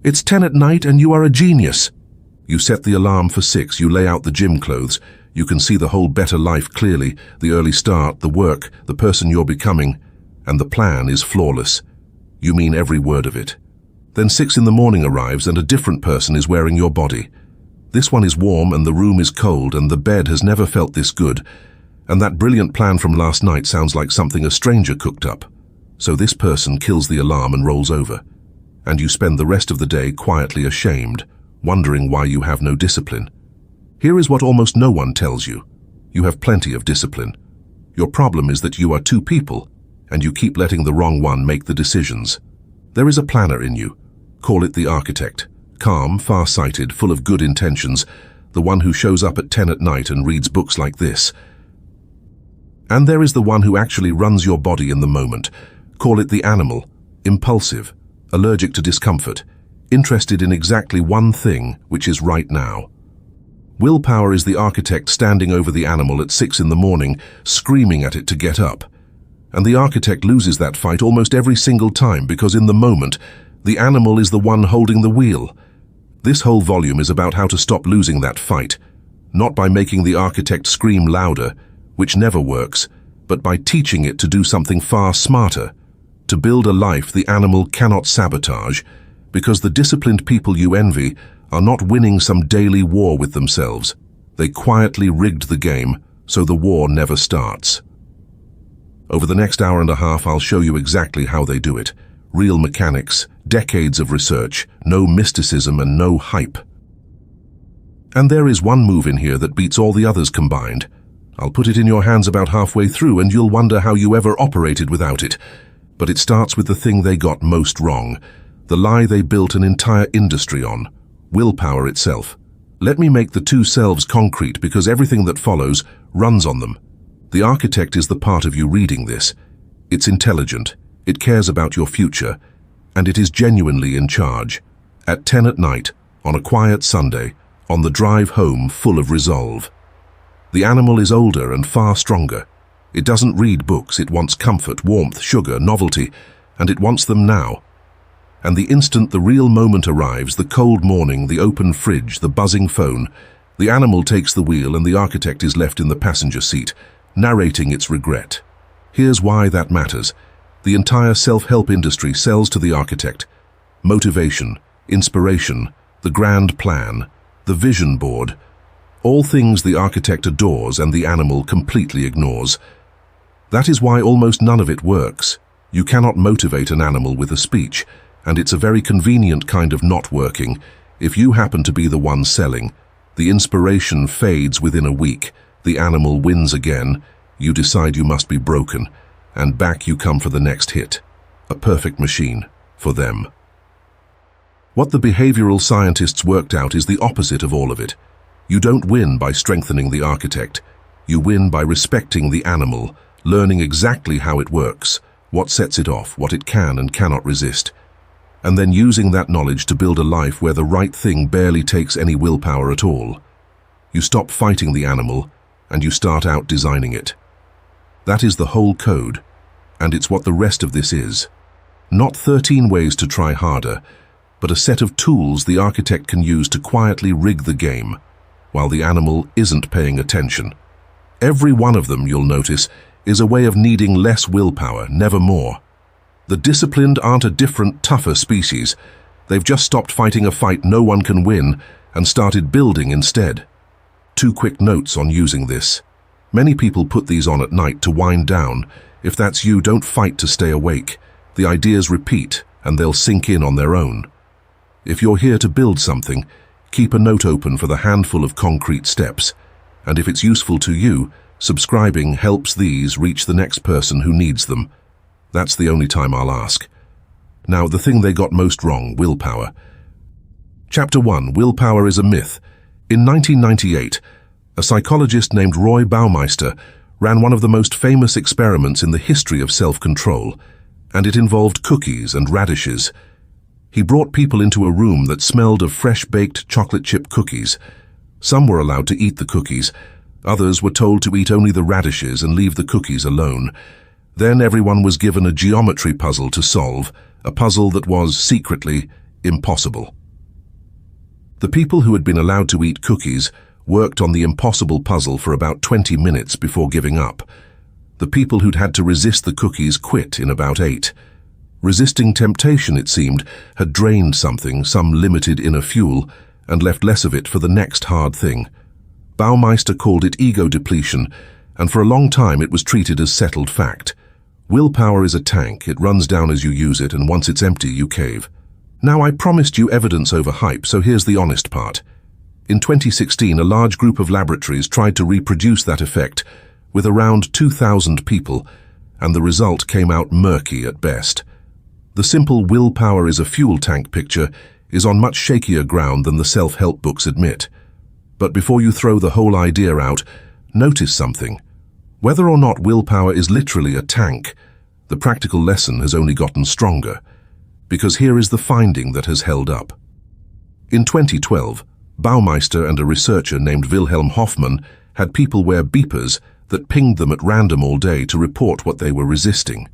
It's 10 at night and you are a genius. You set the alarm for 6, you lay out the gym clothes, you can see the whole better life clearly, the early start, the work, the person you're becoming, and the plan is flawless. You mean every word of it. Then 6 in the morning arrives and a different person is wearing your body. This one is warm and the room is cold and the bed has never felt this good, and that brilliant plan from last night sounds like something a stranger cooked up. So this person kills the alarm and rolls over, and you spend the rest of the day quietly ashamed, wondering why you have no discipline. Here is what almost no one tells you. You have plenty of discipline. Your problem is that you are 2 people, and you keep letting the wrong one make the decisions. There is a planner in you. Call it the architect. Calm, far-sighted, full of good intentions, the one who shows up at 10 at night and reads books like this. And there is the one who actually runs your body in the moment. Call it the animal. Impulsive, allergic to discomfort, interested in exactly one thing, which is right now. Willpower is the architect standing over the animal at 6 in the morning, screaming at it to get up. And the architect loses that fight almost every single time because in the moment, the animal is the one holding the wheel. This whole volume is about how to stop losing that fight, not by making the architect scream louder, which never works, but by teaching it to do something far smarter, to build a life the animal cannot sabotage, because the disciplined people you envy are not winning some daily war with themselves. They quietly rigged the game, so the war never starts. Over the next hour and a half, I'll show you exactly how they do it. Real mechanics, decades of research, no mysticism and no hype. And there is one move in here that beats all the others combined. I'll put it in your hands about halfway through and you'll wonder how you ever operated without it. But it starts with the thing they got most wrong, the lie they built an entire industry on, willpower itself. Let me make the 2 selves concrete because everything that follows runs on them. The architect is the part of you reading this. It's intelligent, it cares about your future, and it is genuinely in charge. At 10 at night, on a quiet Sunday, on the drive home full of resolve. The animal is older and far stronger. It doesn't read books, it wants comfort, warmth, sugar, novelty, and it wants them now. And the instant the real moment arrives, the cold morning, the open fridge, the buzzing phone, the animal takes the wheel and the architect is left in the passenger seat, narrating its regret. Here's why that matters. The entire self-help industry sells to the architect motivation, inspiration, the grand plan, the vision board, all things the architect adores and the animal completely ignores. That is why almost none of it works. You cannot motivate an animal with a speech, and it's a very convenient kind of not working. If you happen to be the one selling, the inspiration fades within a week, the animal wins again, you decide you must be broken, and back you come for the next hit. A perfect machine for them. What the behavioral scientists worked out is the opposite of all of it. You don't win by strengthening the architect. You win by respecting the animal, learning exactly how it works, what sets it off, what it can and cannot resist, and then using that knowledge to build a life where the right thing barely takes any willpower at all. You stop fighting the animal, and you start out designing it. That is the whole code, and it's what the rest of this is. Not 13 ways to try harder, but a set of tools the architect can use to quietly rig the game, while the animal isn't paying attention. Every one of them, you'll notice, is a way of needing less willpower, never more. The disciplined aren't a different, tougher species. They've just stopped fighting a fight no one can win and started building instead. 2 quick notes on using this. Many people put these on at night to wind down. If that's you, don't fight to stay awake. The ideas repeat and they'll sink in on their own. If you're here to build something, keep a note open for the handful of concrete steps. And if it's useful to you, subscribing helps these reach the next person who needs them. That's the only time I'll ask. Now, the thing they got most wrong, willpower. Chapter 1, Willpower is a Myth. In 1998, a psychologist named Roy Baumeister ran one of the most famous experiments in the history of self-control, and it involved cookies and radishes. He brought people into a room that smelled of fresh-baked chocolate chip cookies. Some were allowed to eat the cookies. Others were told to eat only the radishes and leave the cookies alone. Then everyone was given a geometry puzzle to solve, a puzzle that was, secretly, impossible. The people who had been allowed to eat cookies worked on the impossible puzzle for about 20 minutes before giving up. The people who'd had to resist the cookies quit in about 8. Resisting temptation, it seemed, had drained something, some limited inner fuel, and left less of it for the next hard thing. Baumeister called it ego depletion, and for a long time it was treated as settled fact. Willpower is a tank, it runs down as you use it, and once it's empty, you cave. Now, I promised you evidence over hype, so here's the honest part. In 2016, a large group of laboratories tried to reproduce that effect with around 2,000 people, and the result came out murky at best. The simple willpower is a fuel tank picture is on much shakier ground than the self-help books admit. But before you throw the whole idea out, notice something. Whether or not willpower is literally a tank, the practical lesson has only gotten stronger, because here is the finding that has held up. In 2012, Baumeister and a researcher named Wilhelm Hoffmann had people wear beepers that pinged them at random all day to report what they were resisting.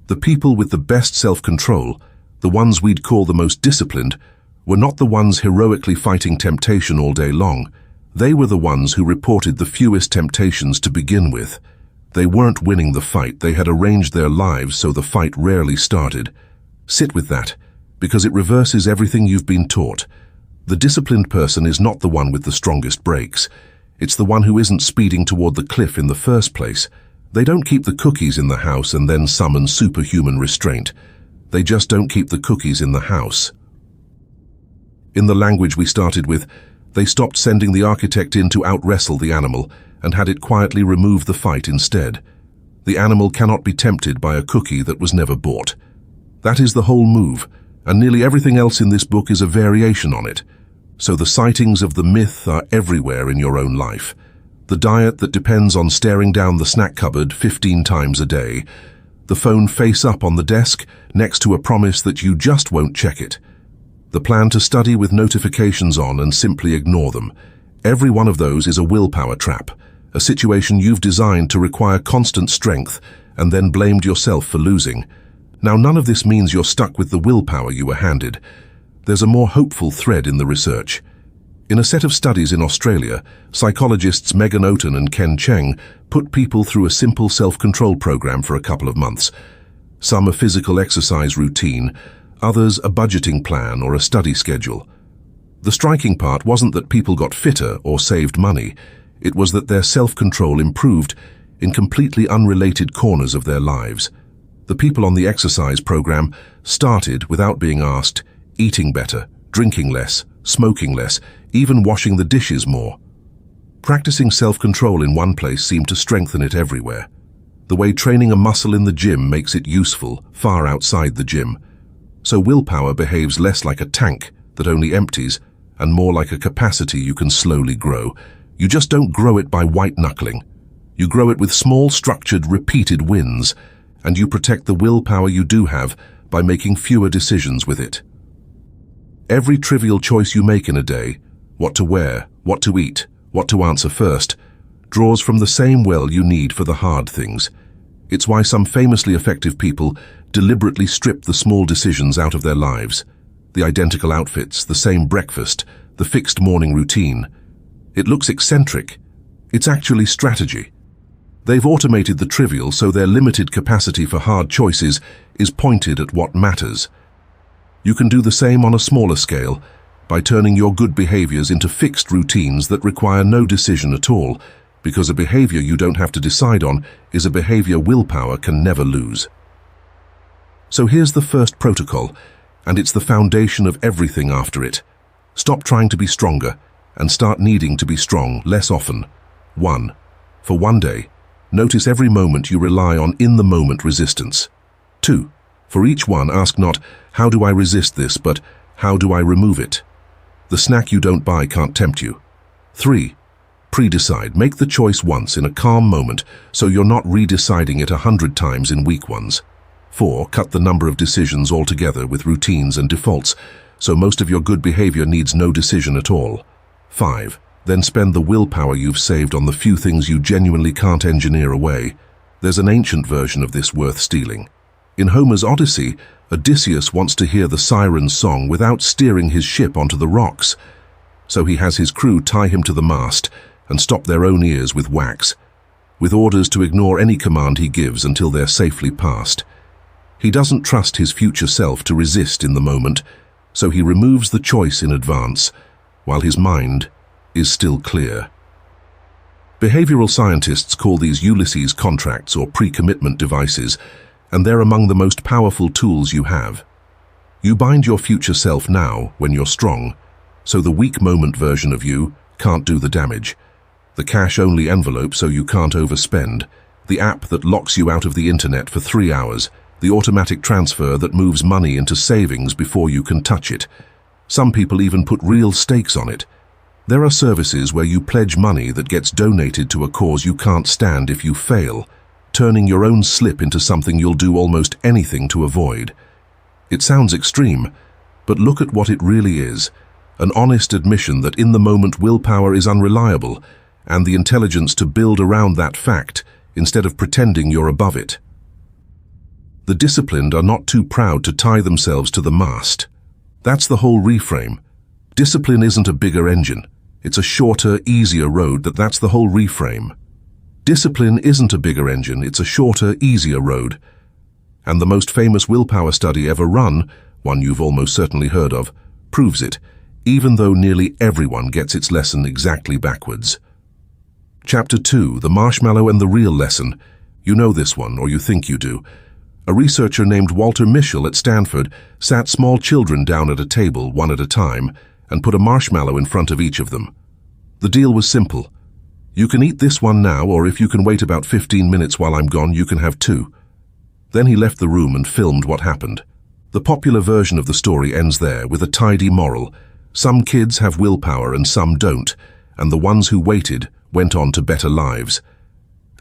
The people with the best self-control, the ones we'd call the most disciplined, were not the ones heroically fighting temptation all day long. They were the ones who reported the fewest temptations to begin with. They weren't winning the fight, they had arranged their lives so the fight rarely started. Sit with that, because it reverses everything you've been taught. The disciplined person is not the one with the strongest brakes. It's the one who isn't speeding toward the cliff in the first place. They don't keep the cookies in the house and then summon superhuman restraint. They just don't keep the cookies in the house. In the language we started with, they stopped sending the architect in to out-wrestle the animal and had it quietly remove the fight instead. The animal cannot be tempted by a cookie that was never bought. That is the whole move, and nearly everything else in this book is a variation on it. So the sightings of the myth are everywhere in your own life. The diet that depends on staring down the snack cupboard 15 times a day. The phone face up on the desk next to a promise that you just won't check it. The plan to study with notifications on and simply ignore them. Every one of those is a willpower trap, a situation you've designed to require constant strength and then blamed yourself for losing. Now, none of this means you're stuck with the willpower you were handed. There's a more hopeful thread in the research. In a set of studies in Australia, psychologists Megan Oten and Ken Cheng put people through a simple self-control program for a couple of months. Some a physical exercise routine, others a budgeting plan or a study schedule. The striking part wasn't that people got fitter or saved money. It was that their self-control improved in completely unrelated corners of their lives. The people on the exercise program started, without being asked, eating better, drinking less, smoking less, even washing the dishes more. Practicing self-control in one place seemed to strengthen it everywhere. The way training a muscle in the gym makes it useful far outside the gym. So willpower behaves less like a tank that only empties and more like a capacity you can slowly grow. You just don't grow it by white-knuckling. You grow it with small, structured, repeated wins, and you protect the willpower you do have by making fewer decisions with it. Every trivial choice you make in a day, what to wear, what to eat, what to answer first, draws from the same well you need for the hard things. It's why some famously effective people deliberately strip the small decisions out of their lives. The identical outfits, the same breakfast, the fixed morning routine. It looks eccentric. It's actually strategy. They've automated the trivial so their limited capacity for hard choices is pointed at what matters. You can do the same on a smaller scale by turning your good behaviors into fixed routines that require no decision at all, because a behavior you don't have to decide on is a behavior willpower can never lose. So here's the first protocol, and it's the foundation of everything after it. Stop trying to be stronger and start needing to be strong less often. 1. For one day, notice every moment you rely on in-the-moment resistance. 2. For each one, ask not, how do I resist this, but how do I remove it? The snack you don't buy can't tempt you. 3. Pre-decide. Make the choice once in a calm moment so you're not redeciding it 100 times in weak ones. 4. Cut the number of decisions altogether with routines and defaults, so most of your good behavior needs no decision at all. 5. Then spend the willpower you've saved on the few things you genuinely can't engineer away. There's an ancient version of this worth stealing. In Homer's Odyssey, Odysseus wants to hear the siren's song without steering his ship onto the rocks, so he has his crew tie him to the mast and stop their own ears with wax, with orders to ignore any command he gives until they're safely past. He doesn't trust his future self to resist in the moment, so he removes the choice in advance, while his mind is still clear. Behavioral scientists call these Ulysses contracts or pre-commitment devices, and they're among the most powerful tools you have. You bind your future self now when you're strong, so the weak moment version of you can't do the damage. The cash-only envelope so you can't overspend, the app that locks you out of the internet for 3 hours, the automatic transfer that moves money into savings before you can touch it. Some people even put real stakes on it. There are services where you pledge money that gets donated to a cause you can't stand if you fail, turning your own slip into something you'll do almost anything to avoid. It sounds extreme, but look at what it really is. An honest admission that in the moment willpower is unreliable, and the intelligence to build around that fact instead of pretending you're above it. The disciplined are not too proud to tie themselves to the mast. That's the whole reframe. Discipline isn't a bigger engine. It's a shorter, easier road. That's the whole reframe. Discipline isn't a bigger engine. It's a shorter, easier road. And the most famous willpower study ever run, one you've almost certainly heard of, proves it, even though nearly everyone gets its lesson exactly backwards. Chapter 2, The Marshmallow and the Real Lesson. You know this one, or you think you do. A researcher named Walter Mischel at Stanford sat small children down at a table, one at a time, and put a marshmallow in front of each of them. The deal was simple. You can eat this one now, or if you can wait about 15 minutes while I'm gone, you can have 2. Then he left the room and filmed what happened. The popular version of the story ends there with a tidy moral. Some kids have willpower and some don't, and the ones who waited went on to better lives.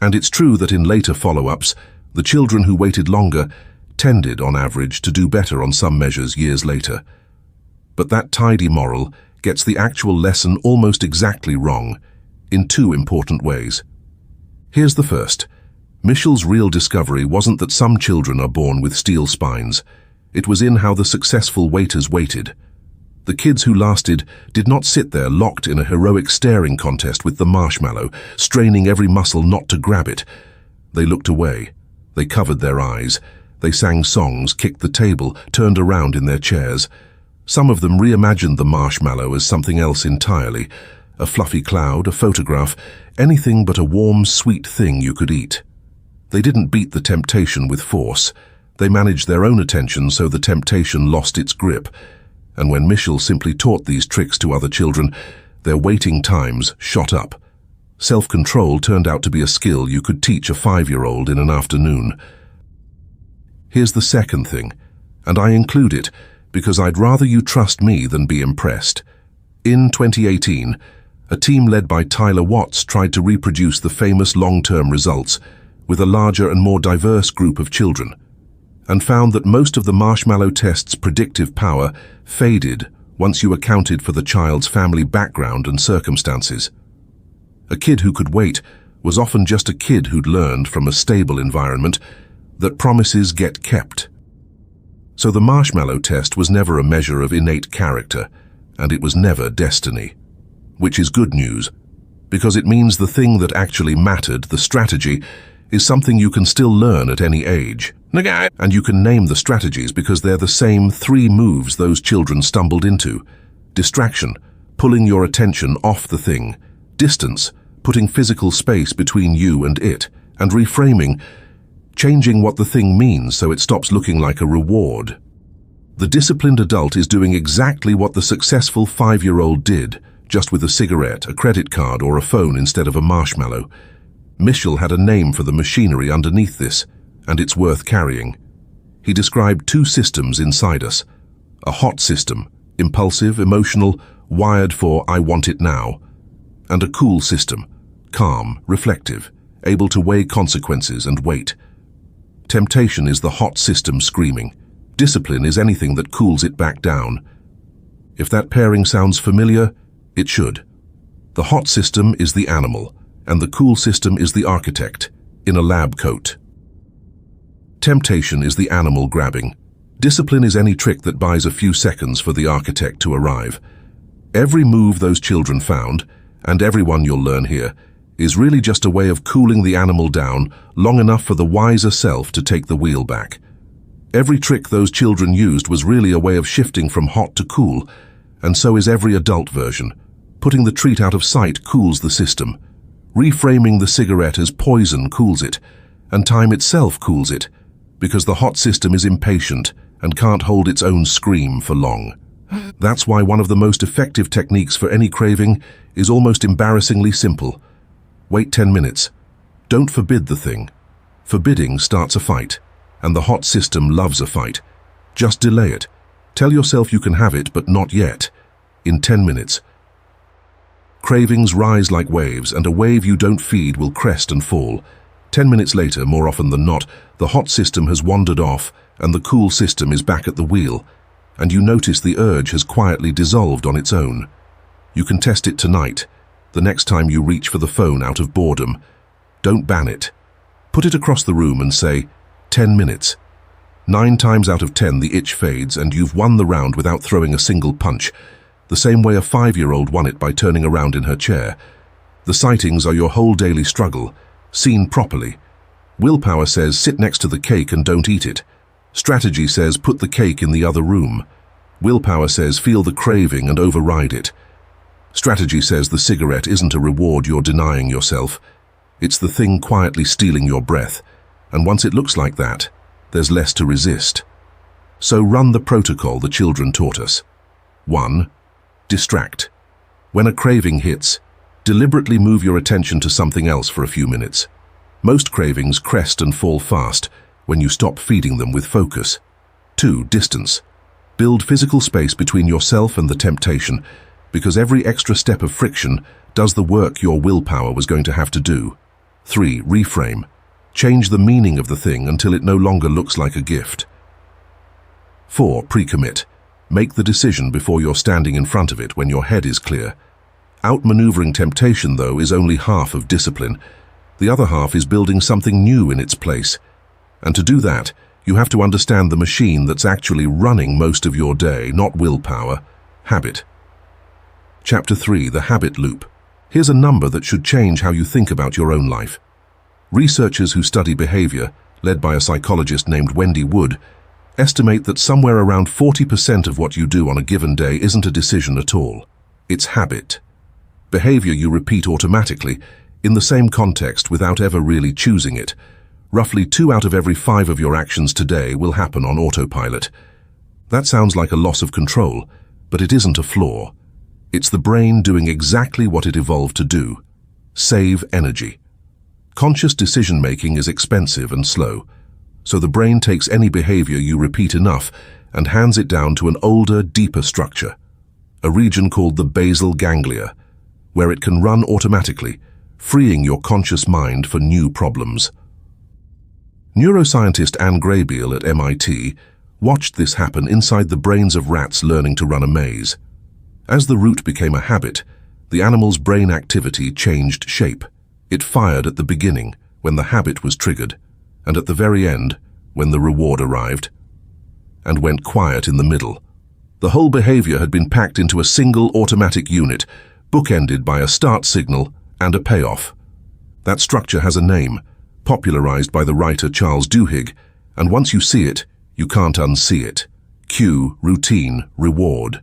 And it's true that in later follow-ups, the children who waited longer tended, on average, to do better on some measures years later. But that tidy moral gets the actual lesson almost exactly wrong, in 2 important ways. Here's the first. Mischel's real discovery wasn't that some children are born with steel spines. It was in how the successful waiters waited. The kids who lasted did not sit there locked in a heroic staring contest with the marshmallow, straining every muscle not to grab it. They looked away. They covered their eyes. They sang songs, kicked the table, turned around in their chairs. Some of them reimagined the marshmallow as something else entirely. A fluffy cloud, a photograph, anything but a warm, sweet thing you could eat. They didn't beat the temptation with force. They managed their own attention so the temptation lost its grip. And when Mischel simply taught these tricks to other children, their waiting times shot up. Self-control turned out to be a skill you could teach a 5-year-old in an afternoon. Here's the second thing, and I include it because I'd rather you trust me than be impressed. In 2018, a team led by Tyler Watts tried to reproduce the famous long-term results with a larger and more diverse group of children, and found that most of the marshmallow test's predictive power faded once you accounted for the child's family background and circumstances. A kid who could wait was often just a kid who'd learned from a stable environment that promises get kept. So the marshmallow test was never a measure of innate character, and it was never destiny. Which is good news, because it means the thing that actually mattered, the strategy, is something you can still learn at any age. And you can name the strategies because they're the same 3 moves those children stumbled into. Distraction, pulling your attention off the thing. Distance, putting physical space between you and it. And reframing, changing what the thing means so it stops looking like a reward. The disciplined adult is doing exactly what the successful 5-year-old did, just with a cigarette, a credit card, or a phone instead of a marshmallow. Mischel had a name for the machinery underneath this, and it's worth carrying. He described 2 systems inside us. A hot system, impulsive, emotional, wired for I want it now. And a cool system, calm, reflective, able to weigh consequences and wait. Temptation is the hot system screaming. Discipline is anything that cools it back down. If that pairing sounds familiar, it should. The hot system is the animal, and the cool system is the architect, in a lab coat. Temptation is the animal grabbing. Discipline is any trick that buys a few seconds for the architect to arrive. Every move those children found, and every one you'll learn here, is really just a way of cooling the animal down long enough for the wiser self to take the wheel back. Every trick those children used was really a way of shifting from hot to cool, and so is every adult version. Putting the treat out of sight cools the system. Reframing the cigarette as poison cools it, and time itself cools it, because the hot system is impatient and can't hold its own scream for long. That's why one of the most effective techniques for any craving is almost embarrassingly simple. Wait 10 minutes. Don't forbid the thing. Forbidding starts a fight, and the hot system loves a fight. Just delay it. Tell yourself you can have it, but not yet. In 10 minutes. Cravings rise like waves, and a wave you don't feed will crest and fall. 10 minutes later, more often than not, the hot system has wandered off, and the cool system is back at the wheel, and you notice the urge has quietly dissolved on its own. You can test it tonight, the next time you reach for the phone out of boredom. Don't ban it. Put it across the room and say, 10 minutes. 9 times out of 10 the itch fades and you've won the round without throwing a single punch, the same way a 5-year-old won it by turning around in her chair. The sightings are your whole daily struggle, seen properly. Willpower says sit next to the cake and don't eat it. Strategy says put the cake in the other room. Willpower says feel the craving and override it. Strategy says the cigarette isn't a reward you're denying yourself. It's the thing quietly stealing your breath, and once it looks like that, there's less to resist. So run the protocol the children taught us. 1. Distract. When a craving hits, deliberately move your attention to something else for a few minutes. Most cravings crest and fall fast when you stop feeding them with focus. 2. Distance. Build physical space between yourself and the temptation, because every extra step of friction does the work your willpower was going to have to do. 3. Reframe. Change the meaning of the thing until it no longer looks like a gift. 4. Pre-commit. Make the decision before you're standing in front of it when your head is clear. Outmaneuvering temptation, though, is only half of discipline. The other half is building something new in its place. And to do that, you have to understand the machine that's actually running most of your day, not willpower, habit. Chapter 3, The Habit Loop. Here's a number that should change how you think about your own life. Researchers who study behavior, led by a psychologist named Wendy Wood, estimate that somewhere around 40% of what you do on a given day isn't a decision at all. It's habit. Behavior you repeat automatically, in the same context without ever really choosing it. Roughly 2 out of every 5 of your actions today will happen on autopilot. That sounds like a loss of control, but it isn't a flaw. It's the brain doing exactly what it evolved to do: save energy. Conscious decision-making is expensive and slow, so the brain takes any behavior you repeat enough and hands it down to an older, deeper structure, a region called the basal ganglia, where it can run automatically, freeing your conscious mind for new problems. Neuroscientist Anne Graybiel at MIT watched this happen inside the brains of rats learning to run a maze. As the route became a habit, the animal's brain activity changed shape. It fired at the beginning, when the habit was triggered, and at the very end, when the reward arrived, and went quiet in the middle. The whole behavior had been packed into a single automatic unit, bookended by a start signal and a payoff. That structure has a name, popularized by the writer Charles Duhigg, and once you see it, you can't unsee it. Cue, routine, reward.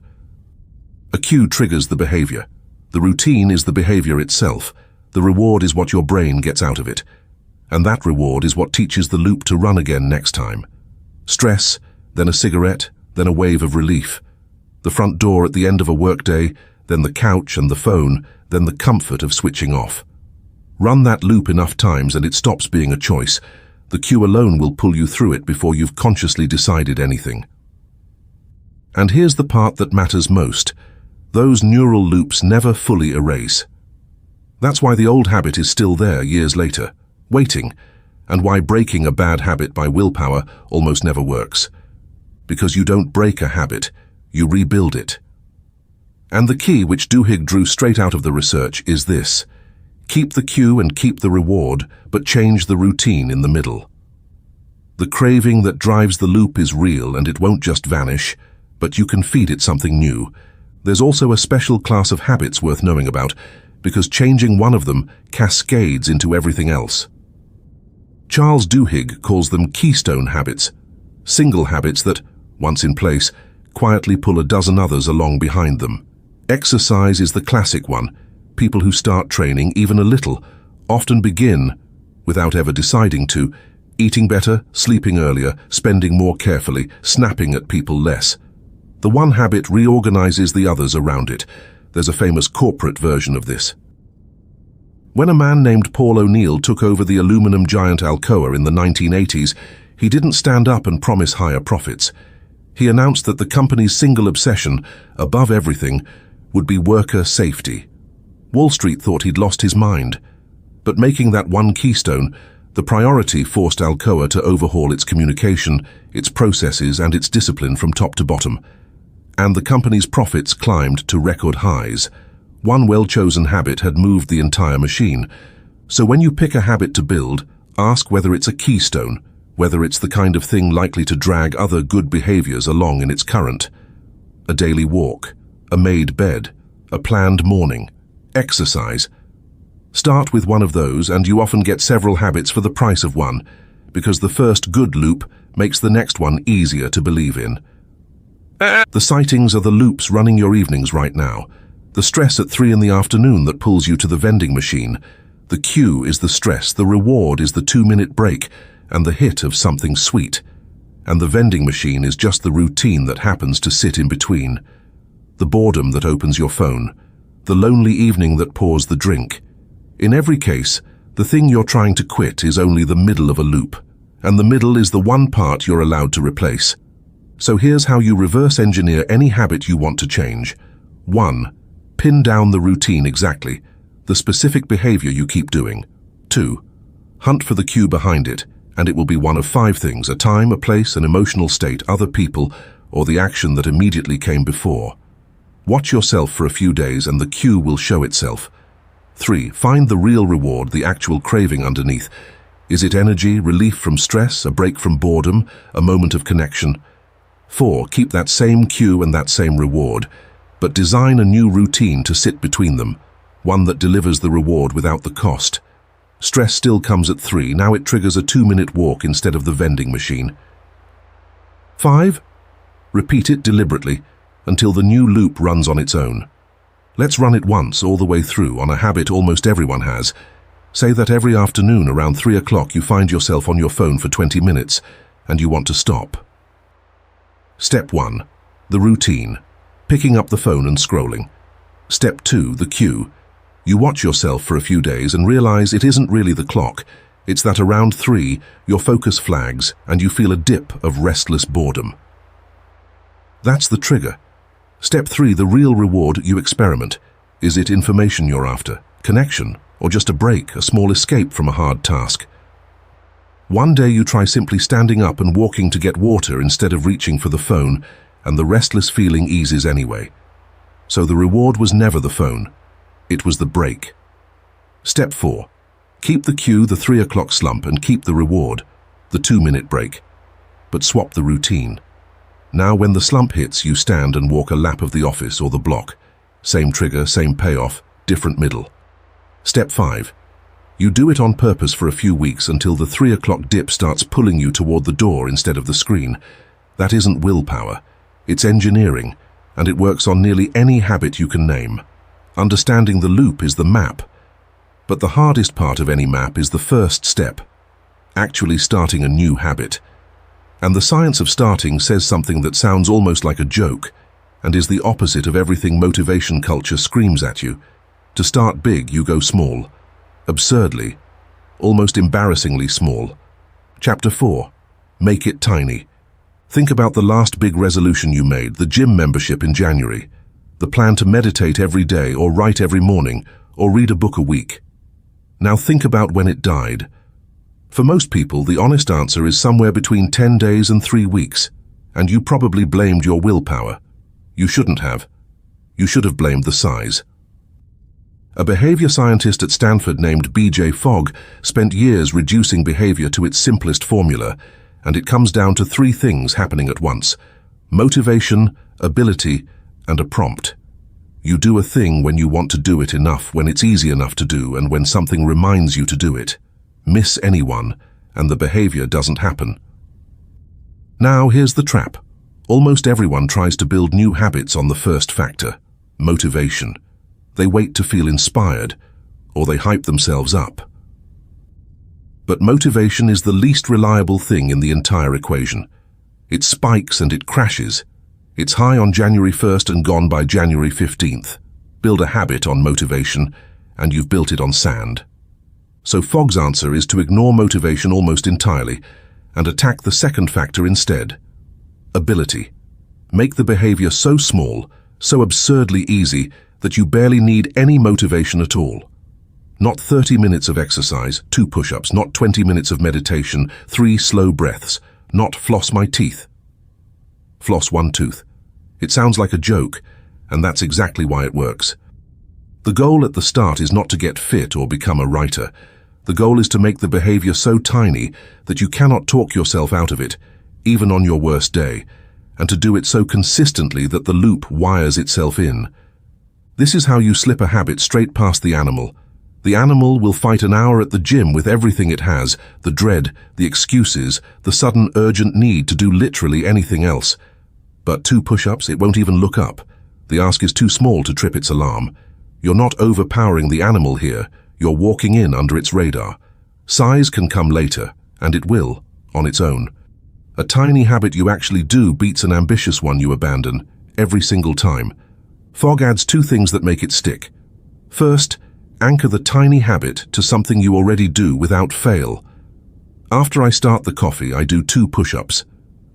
A cue triggers the behavior. The routine is the behavior itself. The reward is what your brain gets out of it. And that reward is what teaches the loop to run again next time. Stress, then a cigarette, then a wave of relief. The front door at the end of a workday, then the couch and the phone, then the comfort of switching off. Run that loop enough times and it stops being a choice. The cue alone will pull you through it before you've consciously decided anything. And here's the part that matters most. Those neural loops never fully erase. That's why the old habit is still there years later, waiting, and why breaking a bad habit by willpower almost never works. Because you don't break a habit, you rebuild it. And the key, which Duhigg drew straight out of the research, is this: keep the cue and keep the reward, but change the routine in the middle. The craving that drives the loop is real and it won't just vanish, but you can feed it something new. There's also a special class of habits worth knowing about, because changing one of them cascades into everything else. Charles Duhigg calls them keystone habits, single habits that, once in place, quietly pull a dozen others along behind them. Exercise is the classic one. People who start training, even a little, often begin, without ever deciding to, eating better, sleeping earlier, spending more carefully, snapping at people less. The one habit reorganizes the others around it. There's a famous corporate version of this. When a man named Paul O'Neill took over the aluminum giant Alcoa in the 1980s, he didn't stand up and promise higher profits. He announced that the company's single obsession, above everything, would be worker safety. Wall Street thought he'd lost his mind. But making that one keystone, the priority forced Alcoa to overhaul its communication, its processes, and its discipline from top to bottom. And the company's profits climbed to record highs. One well-chosen habit had moved the entire machine. So when you pick a habit to build, ask whether it's a keystone, whether it's the kind of thing likely to drag other good behaviors along in its current. A daily walk, a made bed, a planned morning, exercise. Start with one of those and you often get several habits for the price of one, because the first good loop makes the next one easier to believe in. The sightings are the loops running your evenings right now. The stress at 3 in the afternoon that pulls you to the vending machine. The cue is the stress, the reward is the 2-minute break, and the hit of something sweet. And the vending machine is just the routine that happens to sit in between. The boredom that opens your phone. The lonely evening that pours the drink. In every case, the thing you're trying to quit is only the middle of a loop, and the middle is the one part you're allowed to replace. So here's how you reverse engineer any habit you want to change. 1. Pin down the routine exactly, the specific behavior you keep doing. 2. Hunt for the cue behind it, and it will be one of 5 things: a time, a place, an emotional state, other people, or the action that immediately came before. Watch yourself for a few days and the cue will show itself. 3. Find the real reward, the actual craving underneath. Is it energy, relief from stress, a break from boredom, a moment of connection? 4. Keep that same cue and that same reward, but design a new routine to sit between them, one that delivers the reward without the cost. Stress still comes at 3, now it triggers a 2-minute walk instead of the vending machine. 5. Repeat it deliberately until the new loop runs on its own. Let's run it once all the way through on a habit almost everyone has. Say that every afternoon around 3 o'clock you find yourself on your phone for 20 minutes and you want to stop. Step 1. The routine. Picking up the phone and scrolling. Step 2. The cue. You watch yourself for a few days and realize it isn't really the clock. It's that around 3, your focus flags and you feel a dip of restless boredom. That's the trigger. Step 3. The real reward. You experiment. Is it information you're after, connection, or just a break, a small escape from a hard task? One day you try simply standing up and walking to get water instead of reaching for the phone, and the restless feeling eases anyway. So the reward was never the phone. It was the break. Step 4. Keep the cue, the 3 o'clock slump, and keep the reward, the 2-minute break. But swap the routine. Now when the slump hits, you stand and walk a lap of the office or the block. Same trigger, same payoff, different middle. Step 5. You do it on purpose for a few weeks until the 3 o'clock dip starts pulling you toward the door instead of the screen. That isn't willpower. It's engineering, and it works on nearly any habit you can name. Understanding the loop is the map. But the hardest part of any map is the first step, actually starting a new habit. And the science of starting says something that sounds almost like a joke, and is the opposite of everything motivation culture screams at you. To start big, you go small. Absurdly, almost embarrassingly small. Chapter 4. Make it tiny. Think about the last big resolution you made, the gym membership in January, the plan to meditate every day or write every morning or read a book a week. Now think about when it died. For most people, the honest answer is somewhere between 10 days and 3 weeks, and you probably blamed your willpower. You shouldn't have. You should have blamed the size. A behavior scientist at Stanford named B.J. Fogg spent years reducing behavior to its simplest formula, and it comes down to three things happening at once: motivation, ability, and a prompt. You do a thing when you want to do it enough, when it's easy enough to do, and when something reminds you to do it. Miss anyone, and the behavior doesn't happen. Now here's the trap. Almost everyone tries to build new habits on the first factor, motivation. They wait to feel inspired, or they hype themselves up. But motivation is the least reliable thing in the entire equation. It spikes and it crashes. It's high on January 1st and gone by January 15th. Build a habit on motivation, and you've built it on sand. So Fogg's answer is to ignore motivation almost entirely and attack the second factor instead: ability. Make the behavior so small, so absurdly easy, that you barely need any motivation at all. Not 30 minutes of exercise, 2 push-ups, not 20 minutes of meditation, 3 slow breaths, not floss my teeth. Floss one tooth. It sounds like a joke, and that's exactly why it works. The goal at the start is not to get fit or become a writer. The goal is to make the behavior so tiny that you cannot talk yourself out of it, even on your worst day, and to do it so consistently that the loop wires itself in. This is how you slip a habit straight past the animal. The animal will fight an hour at the gym with everything it has, the dread, the excuses, the sudden urgent need to do literally anything else. But 2 push-ups, it won't even look up. The ask is too small to trip its alarm. You're not overpowering the animal here, you're walking in under its radar. Size can come later, and it will, on its own. A tiny habit you actually do beats an ambitious one you abandon, every single time. Fogg adds 2 things that make it stick. First, anchor the tiny habit to something you already do without fail. After I start the coffee, I do 2 push-ups.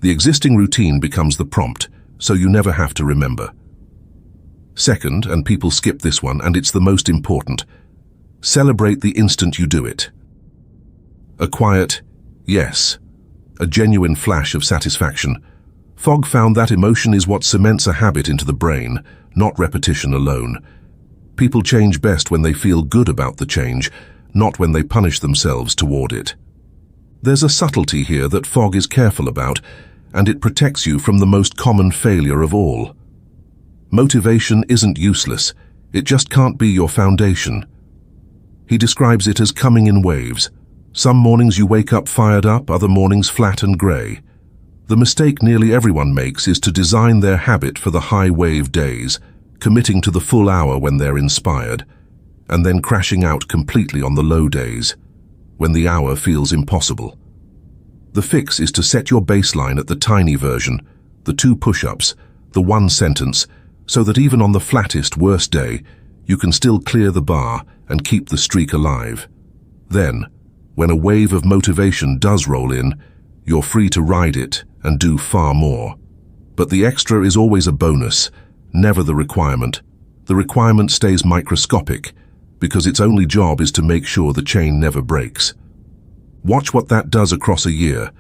The existing routine becomes the prompt, so you never have to remember. Second, and people skip this one, and it's the most important, celebrate the instant you do it. A quiet yes, a genuine flash of satisfaction. Fogg found that emotion is what cements a habit into the brain, not repetition alone. People change best when they feel good about the change, not when they punish themselves toward it. There's a subtlety here that Fogg is careful about, and it protects you from the most common failure of all. Motivation isn't useless, it just can't be your foundation. He describes it as coming in waves. Some mornings you wake up fired up, other mornings flat and grey. The mistake nearly everyone makes is to design their habit for the high wave days, committing to the full hour when they're inspired, and then crashing out completely on the low days, when the hour feels impossible. The fix is to set your baseline at the tiny version, the 2 push-ups, the 1 sentence, so that even on the flattest, worst day, you can still clear the bar and keep the streak alive. Then, when a wave of motivation does roll in, you're free to ride it and do far more. But the extra is always a bonus, never the requirement. The requirement stays microscopic, because its only job is to make sure the chain never breaks. Watch what that does across a year.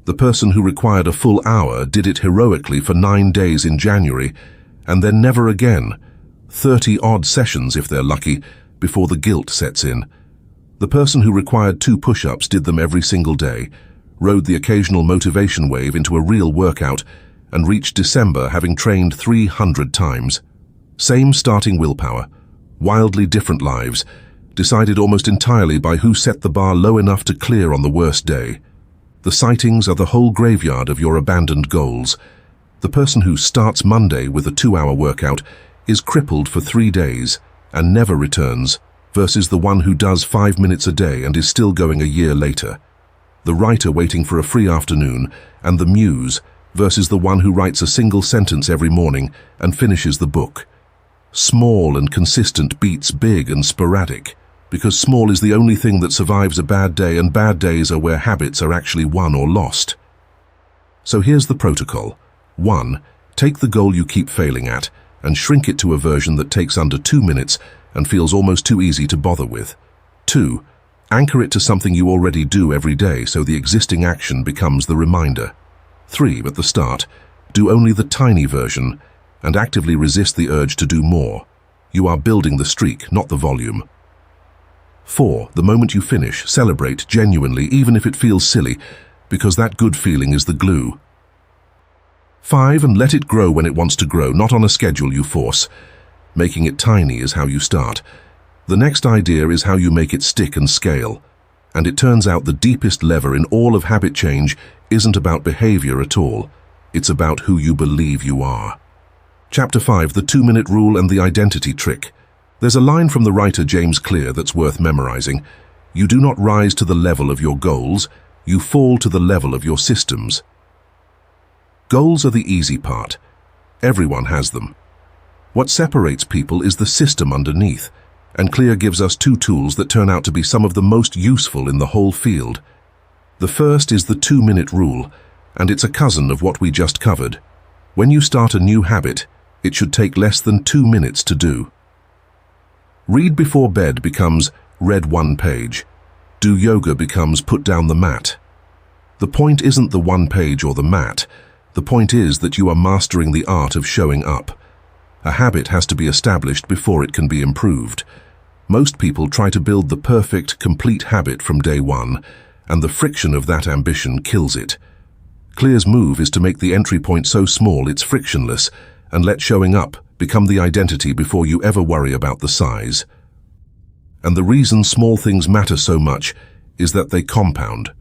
The person who required a full hour did it heroically for 9 days in January, and then never again. 30-odd sessions, if they're lucky, before the guilt sets in. The person who required 2 push-ups did them every single day, rode the occasional motivation wave into a real workout, and reached December having trained 300 times. Same starting willpower, wildly different lives, decided almost entirely by who set the bar low enough to clear on the worst day. The sightings are the whole graveyard of your abandoned goals. The person who starts Monday with a 2-hour workout is crippled for 3 days and never returns, versus the one who does 5 minutes a day and is still going a year later. The writer waiting for a free afternoon and the muse versus the one who writes a single sentence every morning and finishes the book. Small and consistent beats big and sporadic, because small is the only thing that survives a bad day, and bad days are where habits are actually won or lost. So here's the protocol. 1. Take the goal you keep failing at and shrink it to a version that takes under 2 minutes and feels almost too easy to bother with. 2. Anchor it to something you already do every day so the existing action becomes the reminder. 3. At the start, do only the tiny version and actively resist the urge to do more. You are building the streak, not the volume. 4. The moment you finish, celebrate genuinely, even if it feels silly. because that good feeling is the glue. 5. And let it grow when it wants to grow, not on a schedule you force. Making it tiny is how you start. The next idea is how you make it stick and scale. And it turns out the deepest lever in all of habit change isn't about behavior at all. It's about who you believe you are. Chapter 5, The 2-Minute Rule and the Identity Trick. There's a line from the writer James Clear that's worth memorizing. You do not rise to the level of your goals, you fall to the level of your systems. Goals are the easy part. Everyone has them. What separates people is the system underneath, and Clear gives us 2 tools that turn out to be some of the most useful in the whole field. The first is the 2-minute rule, and it's a cousin of what we just covered. When you start a new habit, it should take less than 2 minutes to do. Read before bed becomes read 1 page. Do yoga becomes put down the mat. The point isn't the 1 page or the mat. The point is that you are mastering the art of showing up. A habit has to be established before it can be improved. Most people try to build the perfect, complete habit from day one, and the friction of that ambition kills it. Clear's move is to make the entry point so small it's frictionless, and let showing up become the identity before you ever worry about the size. And the reason small things matter so much is that they compound.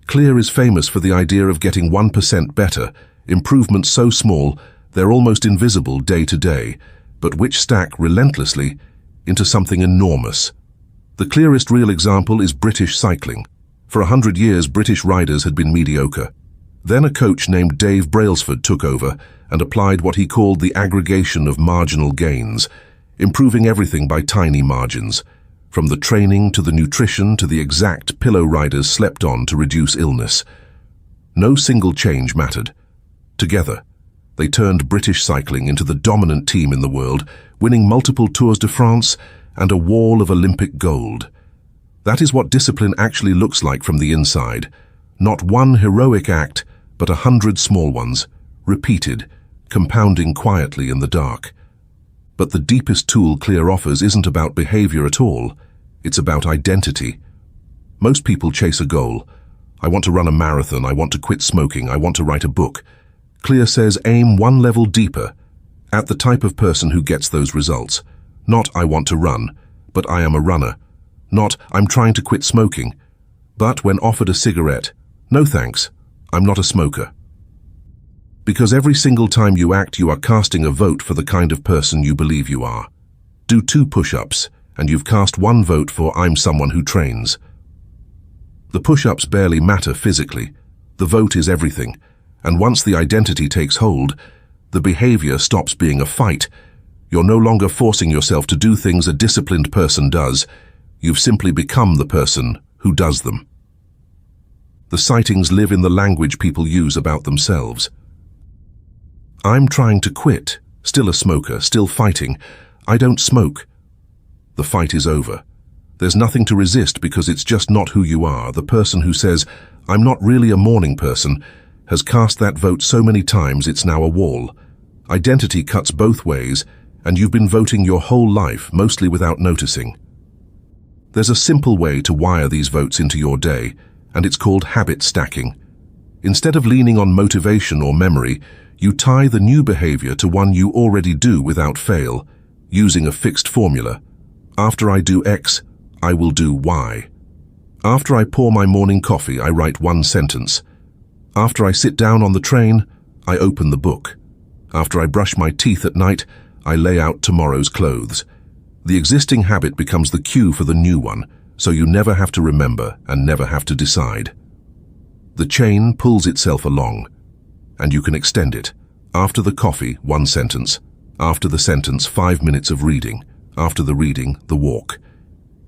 Clear is famous for the idea of getting 1% better, improvements so small they're almost invisible day to day, but which stack relentlessly into something enormous. The clearest real example is British cycling. For 100 years, British riders had been mediocre. Then a coach named Dave Brailsford took over and applied what he called the aggregation of marginal gains, improving everything by tiny margins, from the training to the nutrition to the exact pillow riders slept on to reduce illness. No single change mattered. Together, they turned British cycling into the dominant team in the world, winning multiple Tours de France and a wall of Olympic gold. That is what discipline actually looks like from the inside. Not one heroic act, but 100 small ones, repeated, compounding quietly in the dark. But the deepest tool Clear offers isn't about behavior at all. It's about identity. Most people chase a goal. I want to run a marathon, I want to quit smoking, I want to write a book. Clear says aim 1 level deeper, at the type of person who gets those results. Not I want to run, but I am a runner. Not I'm trying to quit smoking, but when offered a cigarette, no thanks, I'm not a smoker. Because every single time you act, you are casting a vote for the kind of person you believe you are. Do 2 push-ups, and you've cast 1 vote for I'm someone who trains. The push-ups barely matter physically. The vote is everything. And once the identity takes hold, the behavior stops being a fight. You're no longer forcing yourself to do things a disciplined person does. You've simply become the person who does them. The sightings live in the language people use about themselves. I'm trying to quit, still a smoker, still fighting. I don't smoke. The fight is over. There's nothing to resist because it's just not who you are. The person who says, I'm not really a morning person, has cast that vote so many times it's now a wall. Identity cuts both ways, and you've been voting your whole life, mostly without noticing. There's a simple way to wire these votes into your day, and it's called habit stacking. Instead of leaning on motivation or memory, you tie the new behavior to one you already do without fail, using a fixed formula. After I do X, I will do Y. After I pour my morning coffee, I write 1 sentence. After I sit down on the train, I open the book. After I brush my teeth at night, I lay out tomorrow's clothes. The existing habit becomes the cue for the new one, so you never have to remember and never have to decide. The chain pulls itself along, and you can extend it. After the coffee, 1 sentence. After the sentence, 5 minutes of reading. After the reading, the walk.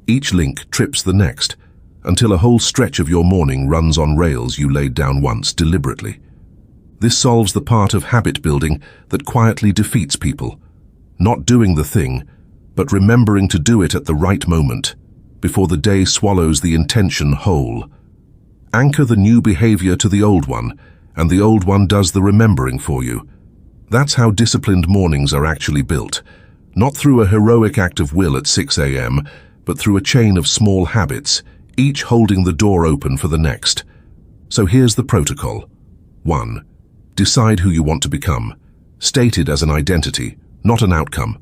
Each link trips the next, until a whole stretch of your morning runs on rails you laid down once deliberately. This solves the part of habit building that quietly defeats people. Not doing the thing, but remembering to do it at the right moment, before the day swallows the intention whole. Anchor the new behavior to the old one, and the old one does the remembering for you. That's how disciplined mornings are actually built, not through a heroic act of will at 6 a.m., but through a chain of small habits, each holding the door open for the next. So here's the protocol. 1. Decide who you want to become. State it as an identity, not an outcome.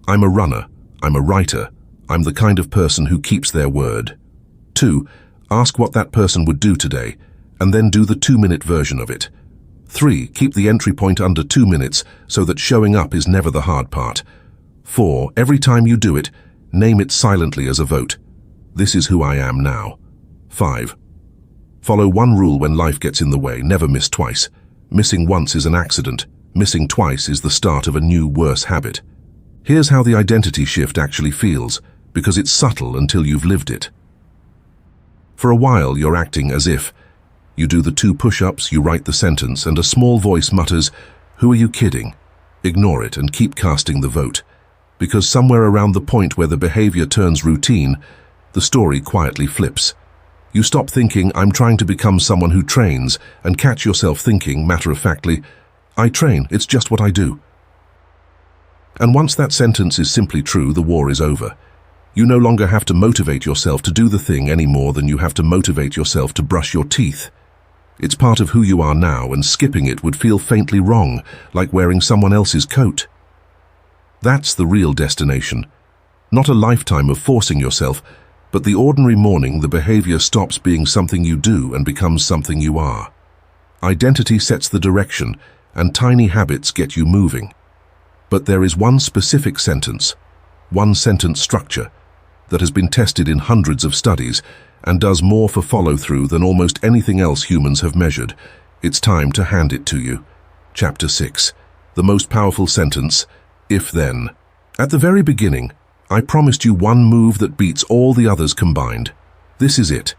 I'm a runner. I'm a writer. I'm the kind of person who keeps their word. 2. Ask what that person would do today, and then do the 2-minute version of it. 3. Keep the entry point under 2 minutes so that showing up is never the hard part. 4. Every time you do it, name it silently as a vote. This is who I am now. 5. Follow one rule when life gets in the way: never miss twice. Missing once is an accident. Missing twice is the start of a new, worse habit. Here's how the identity shift actually feels, because it's subtle until you've lived it. For a while, you're acting as if. You do the 2 push-ups, you write the sentence, and a small voice mutters, "Who are you kidding?" Ignore it and keep casting the vote. Because somewhere around the point where the behavior turns routine, the story quietly flips. You stop thinking, "I'm trying to become someone who trains," and catch yourself thinking, matter-of-factly, "I train, it's just what I do." And once that sentence is simply true, the war is over. You no longer have to motivate yourself to do the thing any more than you have to motivate yourself to brush your teeth. It's part of who you are now, and skipping it would feel faintly wrong, like wearing someone else's coat. That's the real destination. Not a lifetime of forcing yourself, but the ordinary morning the behavior stops being something you do and becomes something you are. Identity sets the direction, and tiny habits get you moving. But there is one specific sentence, one sentence structure, that has been tested in hundreds of studies and does more for follow-through than almost anything else humans have measured. It's time to hand it to you. Chapter 6. The most powerful sentence, if then. At the very beginning, I promised you one move that beats all the others combined. This is it.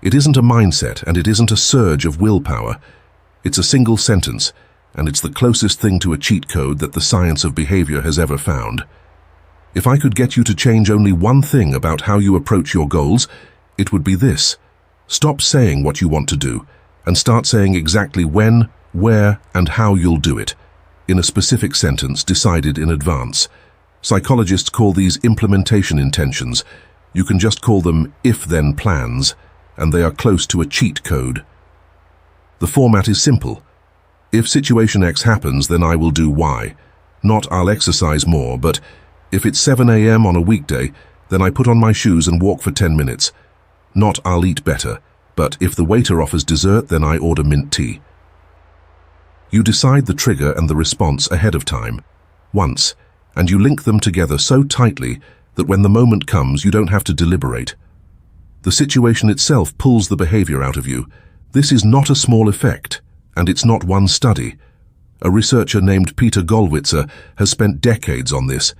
It isn't a mindset, and it isn't a surge of willpower. It's a single sentence, and it's the closest thing to a cheat code that the science of behavior has ever found. If I could get you to change only one thing about how you approach your goals, it would be this. Stop saying what you want to do, and start saying exactly when, where, and how you'll do it, in a specific sentence decided in advance. Psychologists call these implementation intentions. You can just call them if-then plans, and they are close to a cheat code. The format is simple. If situation X happens, then I will do Y. Not I'll exercise more, but if it's 7 a.m. on a weekday, then I put on my shoes and walk for 10 minutes. Not I'll eat better, but if the waiter offers dessert, then I order mint tea. You decide the trigger and the response ahead of time, once, and you link them together so tightly that when the moment comes, you don't have to deliberate. The situation itself pulls the behavior out of you. This is not a small effect, and it's not one study. A researcher named Peter Gollwitzer has spent decades on this,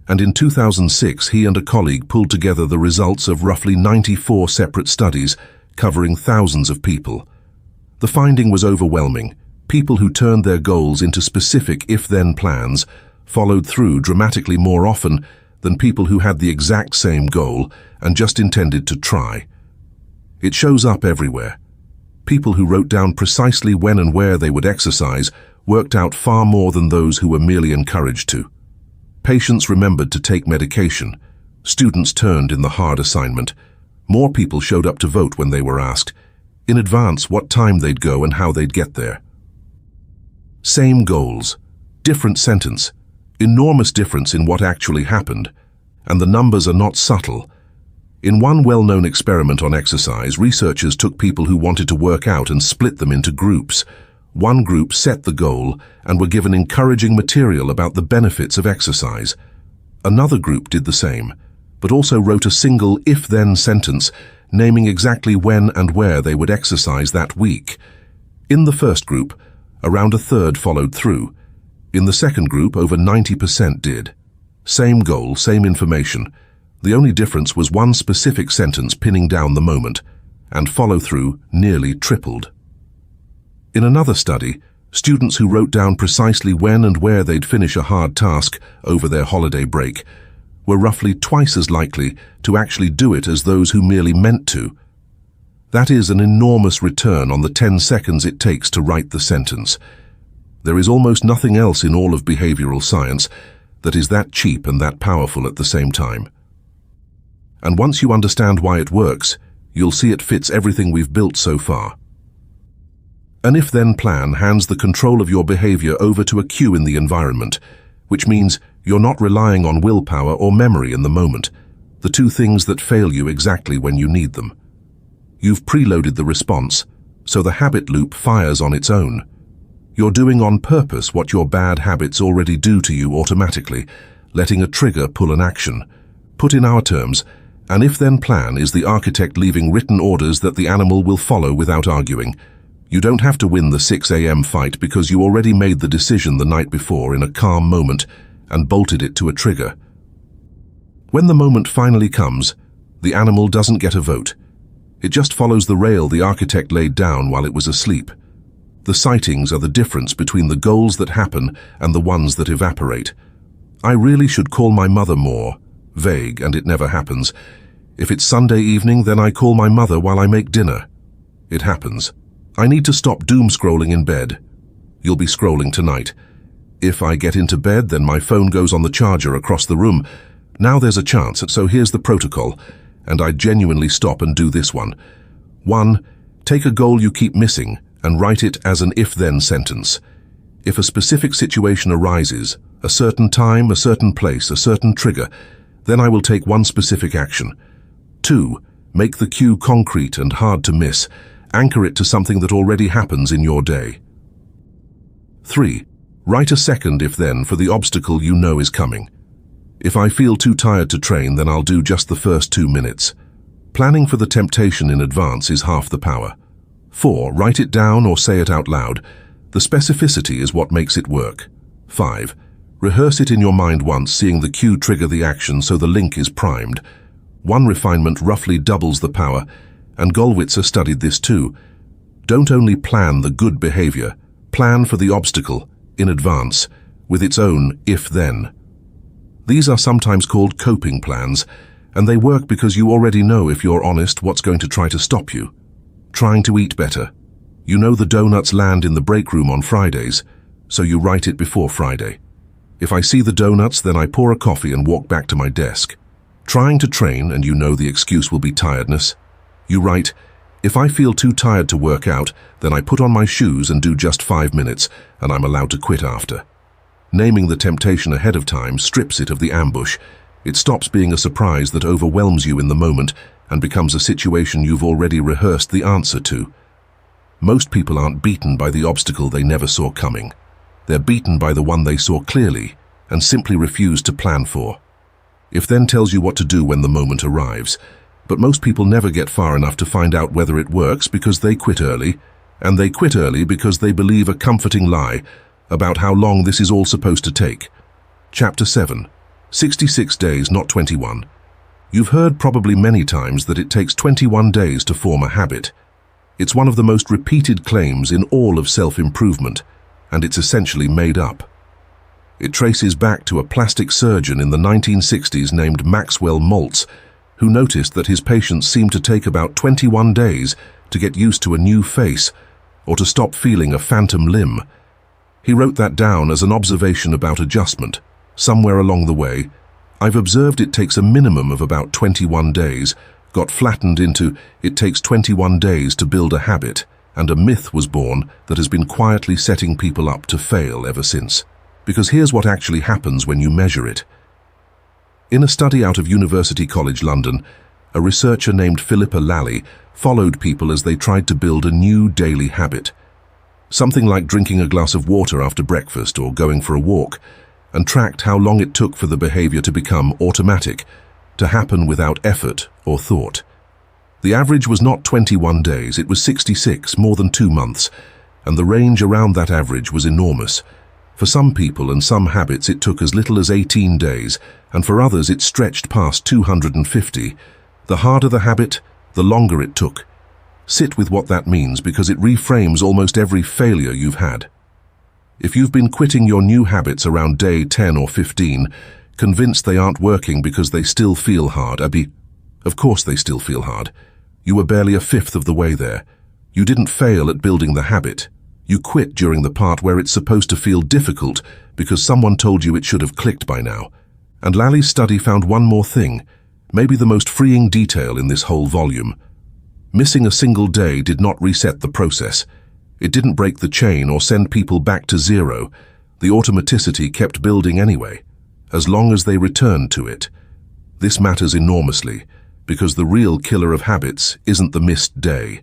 and in 2006 he and a colleague pulled together the results of roughly 94 separate studies covering thousands of people. The finding was overwhelming. People who turned their goals into specific if-then plans followed through dramatically more often than people who had the exact same goal and just intended to try. It shows up everywhere. People who wrote down precisely when and where they would exercise worked out far more than those who were merely encouraged to. Patients remembered to take medication. Students turned in the hard assignment. More people showed up to vote when they were asked in advance what time they'd go and how they'd get there. Same goals, different sentence, enormous difference in what actually happened, and the numbers are not subtle. In one well-known experiment on exercise, researchers took people who wanted to work out and split them into groups. One group set the goal and were given encouraging material about the benefits of exercise. Another group did the same, but also wrote a single if-then sentence naming exactly when and where they would exercise that week. In the first group, around a third followed through. In the second group, over 90% did. Same goal, same information. The only difference was one specific sentence pinning down the moment, and follow-through nearly tripled. In another study, students who wrote down precisely when and where they'd finish a hard task over their holiday break were roughly twice as likely to actually do it as those who merely meant to. That is an enormous return on the 10 seconds it takes to write the sentence. There is almost nothing else in all of behavioral science that is that cheap and that powerful at the same time. And once you understand why it works, you'll see it fits everything we've built so far. An if-then plan hands the control of your behavior over to a cue in the environment, which means you're not relying on willpower or memory in the moment, the two things that fail you exactly when you need them. You've preloaded the response, so the habit loop fires on its own. You're doing on purpose what your bad habits already do to you automatically, letting a trigger pull an action. Put in our terms, an if-then plan is the architect leaving written orders that the animal will follow without arguing. You don't have to win the 6 a.m. fight because you already made the decision the night before in a calm moment and bolted it to a trigger. When the moment finally comes, the animal doesn't get a vote. It just follows the rail the architect laid down while it was asleep. The sightings are the difference between the goals that happen and the ones that evaporate. I really should call my mother more. Vague, and it never happens. If it's Sunday evening, then I call my mother while I make dinner. It happens. I need to stop doom scrolling in bed. You'll be scrolling tonight. If I get into bed, then my phone goes on the charger across the room. Now there's a chance, so here's the protocol, and I genuinely stop and do this one. 1. Take a goal you keep missing and write it as an if-then sentence. If a specific situation arises, a certain time, a certain place, a certain trigger, then I will take one specific action. 2. Make the cue concrete and hard to miss. Anchor it to something that already happens in your day. 3. Write a second if-then for the obstacle you know is coming. If I feel too tired to train, then I'll do just the first 2 minutes. Planning for the temptation in advance is half the power. 4. Write it down or say it out loud. The specificity is what makes it work. 5. Rehearse it in your mind once, seeing the cue trigger the action so the link is primed. One refinement roughly doubles the power, and Gollwitzer studied this too. Don't only plan the good behavior, plan for the obstacle in advance with its own if-then. These are sometimes called coping plans, and they work because you already know, if you're honest, what's going to try to stop you. Trying to eat better. You know the donuts land in the break room on Fridays, so you write it before Friday. If I see the donuts, then I pour a coffee and walk back to my desk. Trying to train, and you know the excuse will be tiredness. You write, if I feel too tired to work out, then I put on my shoes and do just 5 minutes, and I'm allowed to quit after. Naming the temptation ahead of time strips it of the ambush. It stops being a surprise that overwhelms you in the moment and becomes a situation you've already rehearsed the answer to. Most people aren't beaten by the obstacle they never saw coming. They're beaten by the one they saw clearly and simply refuse to plan for. If-then tells you what to do when the moment arrives, but most people never get far enough to find out whether it works because they quit early, and they quit early because they believe a comforting lie about how long this is all supposed to take. Chapter 7. 66 days, not 21. You've heard probably many times that it takes 21 days to form a habit. It's one of the most repeated claims in all of self-improvement, and it's essentially made up. It traces back to a plastic surgeon in the 1960s named Maxwell Maltz, who noticed that his patients seemed to take about 21 days to get used to a new face or to stop feeling a phantom limb. He wrote that down as an observation about adjustment. Somewhere along the way, I've observed it takes a minimum of about 21 days, got flattened into it takes 21 days to build a habit, and a myth was born that has been quietly setting people up to fail ever since. Because here's what actually happens when you measure it. In a study out of University College London, a researcher named Philippa Lally followed people as they tried to build a new daily habit. Something like drinking a glass of water after breakfast or going for a walk, and tracked how long it took for the behavior to become automatic, to happen without effort or thought. The average was not 21 days, it was 66, more than 2 months, and the range around that average was enormous. For some people and some habits it took as little as 18 days, and for others it stretched past 250. The harder the habit, the longer it took. Sit with what that means, because it reframes almost every failure you've had. If you've been quitting your new habits around day 10 or 15, convinced they aren't working because they still feel hard, of course they still feel hard. You were barely a fifth of the way there. You didn't fail at building the habit. You quit during the part where it's supposed to feel difficult because someone told you it should have clicked by now. And Lally's study found one more thing, maybe the most freeing detail in this whole volume. Missing a single day did not reset the process. It didn't break the chain or send people back to zero. The automaticity kept building anyway, as long as they returned to it. This matters enormously, because the real killer of habits isn't the missed day.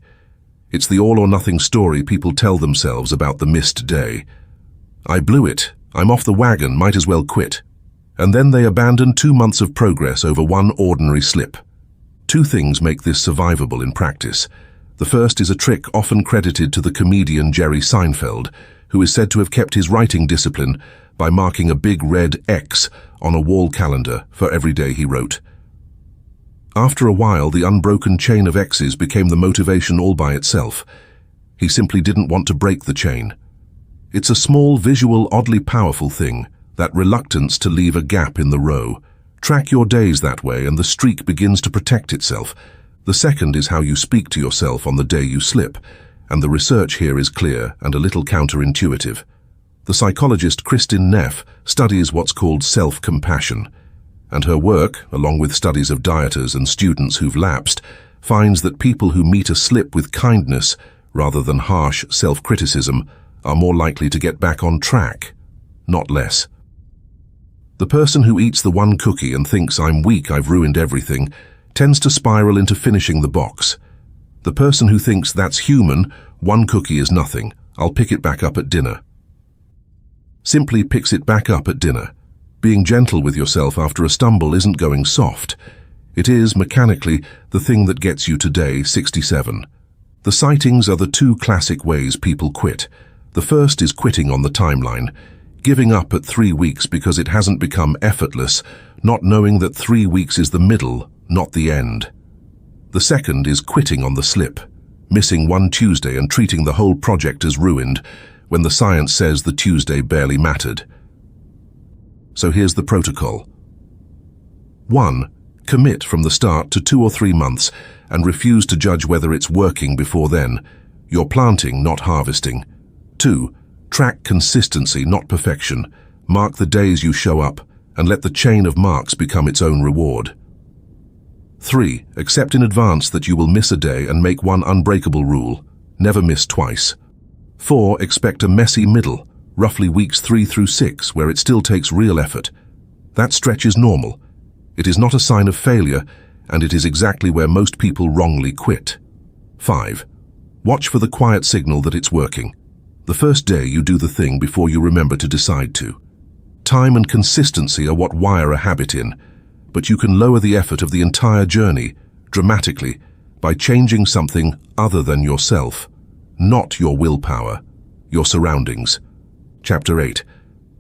It's the all-or-nothing story people tell themselves about the missed day. I blew it, I'm off the wagon, might as well quit. And then they abandon 2 months of progress over one ordinary slip. 2 things make this survivable in practice. The first is a trick often credited to the comedian Jerry Seinfeld, who is said to have kept his writing discipline by marking a big red X on a wall calendar for every day he wrote. After a while, the unbroken chain of X's became the motivation all by itself. He simply didn't want to break the chain. It's a small, visual, oddly powerful thing, that reluctance to leave a gap in the row. Track your days that way and the streak begins to protect itself. The second is how you speak to yourself on the day you slip, and the research here is clear and a little counterintuitive. The psychologist Kristin Neff studies what's called self-compassion, and her work, along with studies of dieters and students who've lapsed, finds that people who meet a slip with kindness rather than harsh self-criticism are more likely to get back on track, not less. The person who eats the one cookie and thinks, "I'm weak, I've ruined everything," tends to spiral into finishing the box. The person who thinks, "That's human, one cookie is nothing, I'll pick it back up at dinner," simply picks it back up at dinner. Being gentle with yourself after a stumble isn't going soft. It is, mechanically, the thing that gets you to day 67. The sightings are the 2 classic ways people quit. The first is quitting on the timeline, giving up at 3 weeks because it hasn't become effortless, not knowing that 3 weeks is the middle, not the end. The second is quitting on the slip, missing one Tuesday and treating the whole project as ruined, when the science says the Tuesday barely mattered. So here's the protocol. 1. Commit from the start to 2 or 3 months and refuse to judge whether it's working before then. You're planting, not harvesting. 2. Track consistency, not perfection. Mark the days you show up and let the chain of marks become its own reward. 3. Accept in advance that you will miss a day and make one unbreakable rule: never miss twice. 4. Expect a messy middle, roughly weeks 3 through 6, where it still takes real effort. That stretch is normal. It is not a sign of failure, and it is exactly where most people wrongly quit. 5. Watch for the quiet signal that it's working. The first day you do the thing before you remember to decide to. Time and consistency are what wire a habit in, but you can lower the effort of the entire journey dramatically by changing something other than yourself, not your willpower, your surroundings. Chapter 8.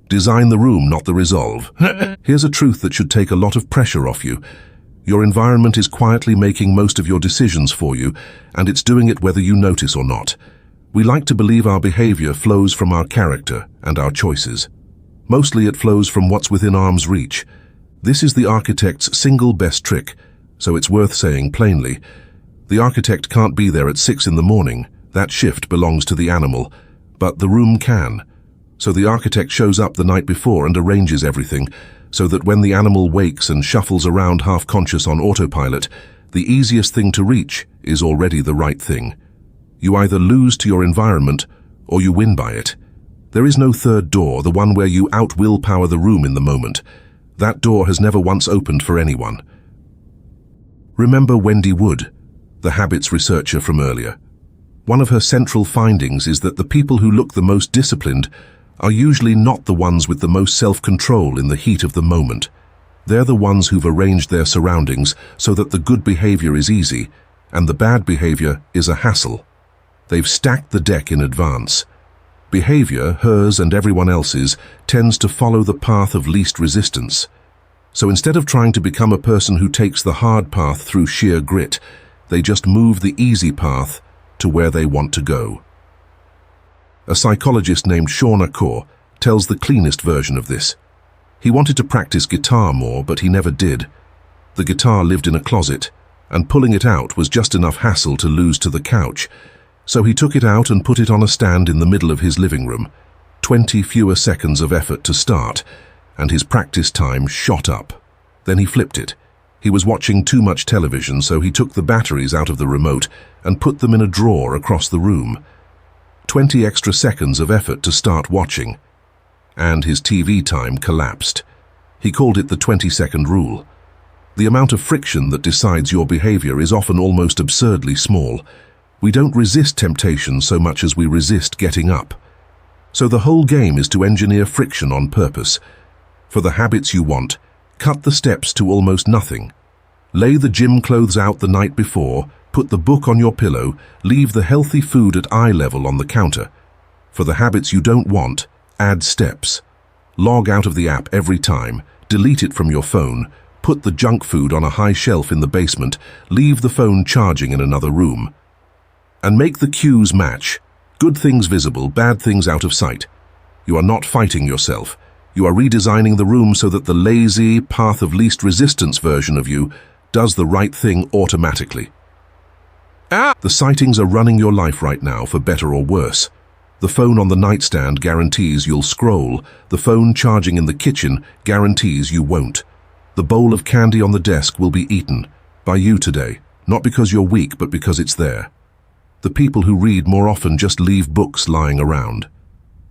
Design the room, not the resolve. Here's a truth that should take a lot of pressure off you. Your environment is quietly making most of your decisions for you, and it's doing it whether you notice or not. We like to believe our behavior flows from our character and our choices. Mostly it flows from what's within arm's reach. This is the architect's single best trick, so it's worth saying plainly. The architect can't be there at 6 in the morning. That shift belongs to the animal, but the room can. So the architect shows up the night before and arranges everything, so that when the animal wakes and shuffles around half-conscious on autopilot, the easiest thing to reach is already the right thing. You either lose to your environment, or you win by it. There is no third door, the one where you out-willpower the room in the moment. That door has never once opened for anyone. Remember Wendy Wood, the habits researcher from earlier. One of her central findings is that the people who look the most disciplined are usually not the ones with the most self-control in the heat of the moment. They're the ones who've arranged their surroundings so that the good behavior is easy and the bad behavior is a hassle. They've stacked the deck in advance. Behavior, hers and everyone else's, tends to follow the path of least resistance. So instead of trying to become a person who takes the hard path through sheer grit, they just move the easy path to where they want to go. A psychologist named Sean Acor tells the cleanest version of this. He wanted to practice guitar more, but he never did. The guitar lived in a closet, and pulling it out was just enough hassle to lose to the couch. So he took it out and put it on a stand in the middle of his living room. 20 fewer seconds of effort to start, and his practice time shot up. Then he flipped it. He was watching too much television, so he took the batteries out of the remote and put them in a drawer across the room. 20 extra seconds of effort to start watching. And his TV time collapsed. He called it the 20-second rule. The amount of friction that decides your behavior is often almost absurdly small. We don't resist temptation so much as we resist getting up. So the whole game is to engineer friction on purpose. For the habits you want, cut the steps to almost nothing. Lay the gym clothes out the night before, put the book on your pillow, leave the healthy food at eye level on the counter. For the habits you don't want, add steps. Log out of the app every time, delete it from your phone, put the junk food on a high shelf in the basement, leave the phone charging in another room. And make the cues match. Good things visible, bad things out of sight. You are not fighting yourself. You are redesigning the room so that the lazy, path of least resistance version of you does the right thing automatically. The sightings are running your life right now, for better or worse. The phone on the nightstand guarantees you'll scroll. The phone charging in the kitchen guarantees you won't. The bowl of candy on the desk will be eaten by you today, not because you're weak, but because it's there. The people who read more often just leave books lying around.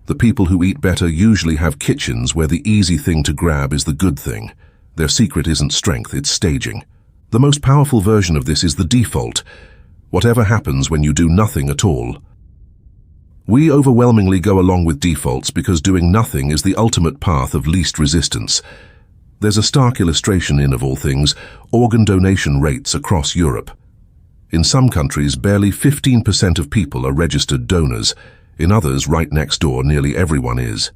The people who eat better usually have kitchens where the easy thing to grab is the good thing. Their secret isn't strength, it's staging. The most powerful version of this is the default. Whatever happens when you do nothing at all. We overwhelmingly go along with defaults because doing nothing is the ultimate path of least resistance. There's a stark illustration in, of all things, organ donation rates across Europe. In some countries, barely 15% of people are registered donors. In others, right next door, nearly everyone is.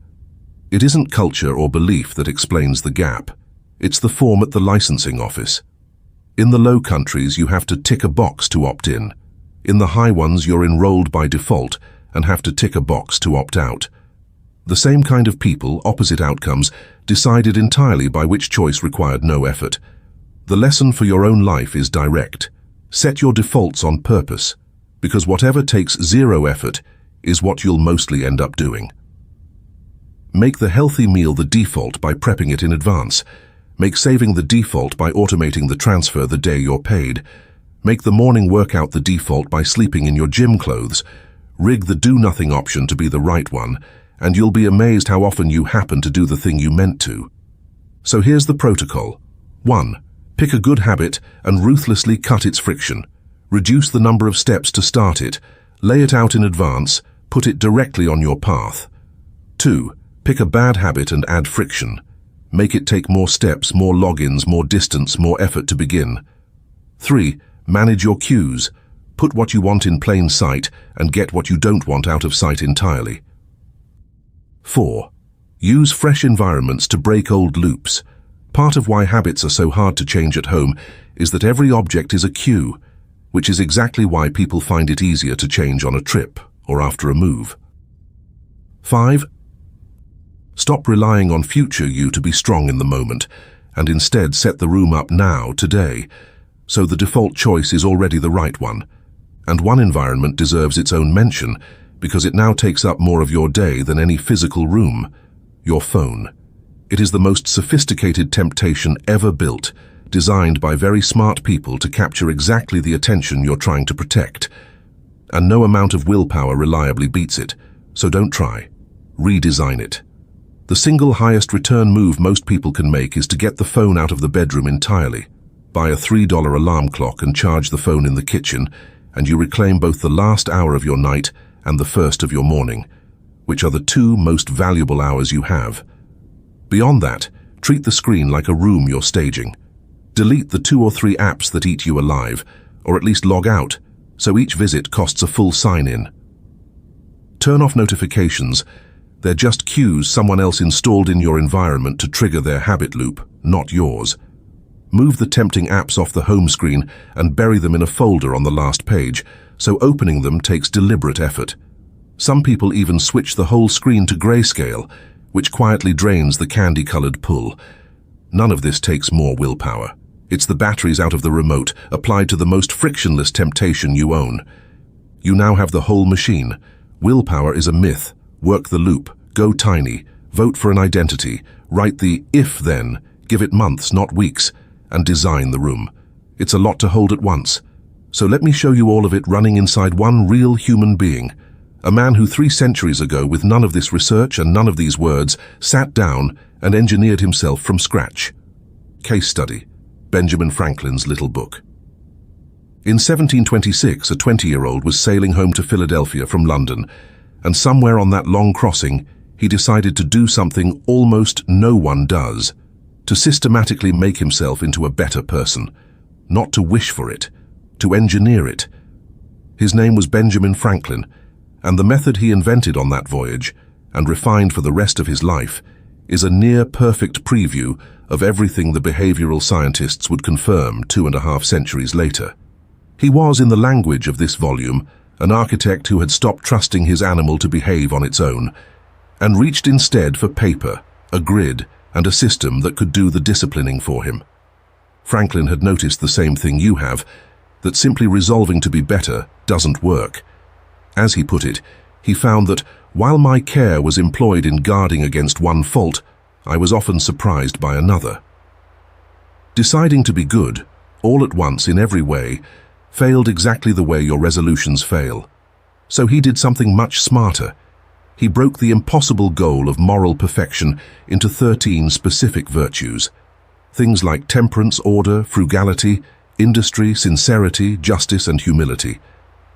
It isn't culture or belief that explains the gap. It's the form at the licensing office. In the low countries, you have to tick a box to opt in. In the high ones, you're enrolled by default and have to tick a box to opt out. The same kind of people, opposite outcomes, decided entirely by which choice required no effort. The lesson for your own life is direct. Set your defaults on purpose, because whatever takes zero effort is what you'll mostly end up doing. Make the healthy meal the default by prepping it in advance. Make saving the default by automating the transfer the day you're paid. Make the morning workout the default by sleeping in your gym clothes. Rig the do-nothing option to be the right one, and you'll be amazed how often you happen to do the thing you meant to. So here's the protocol. 1. Pick a good habit and ruthlessly cut its friction. Reduce the number of steps to start it. Lay it out in advance. Put it directly on your path. 2. Pick a bad habit and add friction. Make it take more steps, more logins, more distance, more effort to begin. 3. Manage your cues. Put what you want in plain sight and get what you don't want out of sight entirely. 4. Use fresh environments to break old loops. Part of why habits are so hard to change at home is that every object is a cue, which is exactly why people find it easier to change on a trip or after a move. 5. Stop relying on future you to be strong in the moment, and instead set the room up now, today, so the default choice is already the right one. And one environment deserves its own mention because it now takes up more of your day than any physical room: your phone. It is the most sophisticated temptation ever built, designed by very smart people to capture exactly the attention you're trying to protect. And no amount of willpower reliably beats it, so don't try. Redesign it. The single highest return move most people can make is to get the phone out of the bedroom entirely. Buy a $3 alarm clock and charge the phone in the kitchen, and you reclaim both the last hour of your night and the first of your morning, which are the two most valuable hours you have. Beyond that, treat the screen like a room you're staging. Delete the 2 or 3 apps that eat you alive, or at least log out, so each visit costs a full sign-in. Turn off notifications. They're just cues someone else installed in your environment to trigger their habit loop, not yours. Move the tempting apps off the home screen and bury them in a folder on the last page, so opening them takes deliberate effort. Some people even switch the whole screen to grayscale, which quietly drains the candy-colored pull. None of this takes more willpower. It's the batteries out of the remote applied to the most frictionless temptation you own. You now have the whole machine. Willpower is a myth. Work the loop. Go tiny. Vote for an identity. Write the if-then. Give it months, not weeks. And design the room. It's a lot to hold at once. So let me show you all of it running inside one real human being. A man who 3 centuries ago, with none of this research and none of these words, sat down and engineered himself from scratch. Case study: Benjamin Franklin's little book. In 1726, a 20-year-old was sailing home to Philadelphia from London, and somewhere on that long crossing, he decided to do something almost no one does: to systematically make himself into a better person. Not to wish for it, to engineer it. His name was Benjamin Franklin, and the method he invented on that voyage, and refined for the rest of his life, is a near-perfect preview of everything the behavioral scientists would confirm 2.5 centuries later. He was, in the language of this volume, an architect who had stopped trusting his animal to behave on its own, and reached instead for paper, a grid, and a system that could do the disciplining for him. Franklin had noticed the same thing you have, that simply resolving to be better doesn't work. As he put it, he found that while my care was employed in guarding against one fault, I was often surprised by another. Deciding to be good, all at once in every way, failed exactly the way your resolutions fail. So he did something much smarter. He broke the impossible goal of moral perfection into 13 specific virtues. Things like temperance, order, frugality, industry, sincerity, justice, and humility.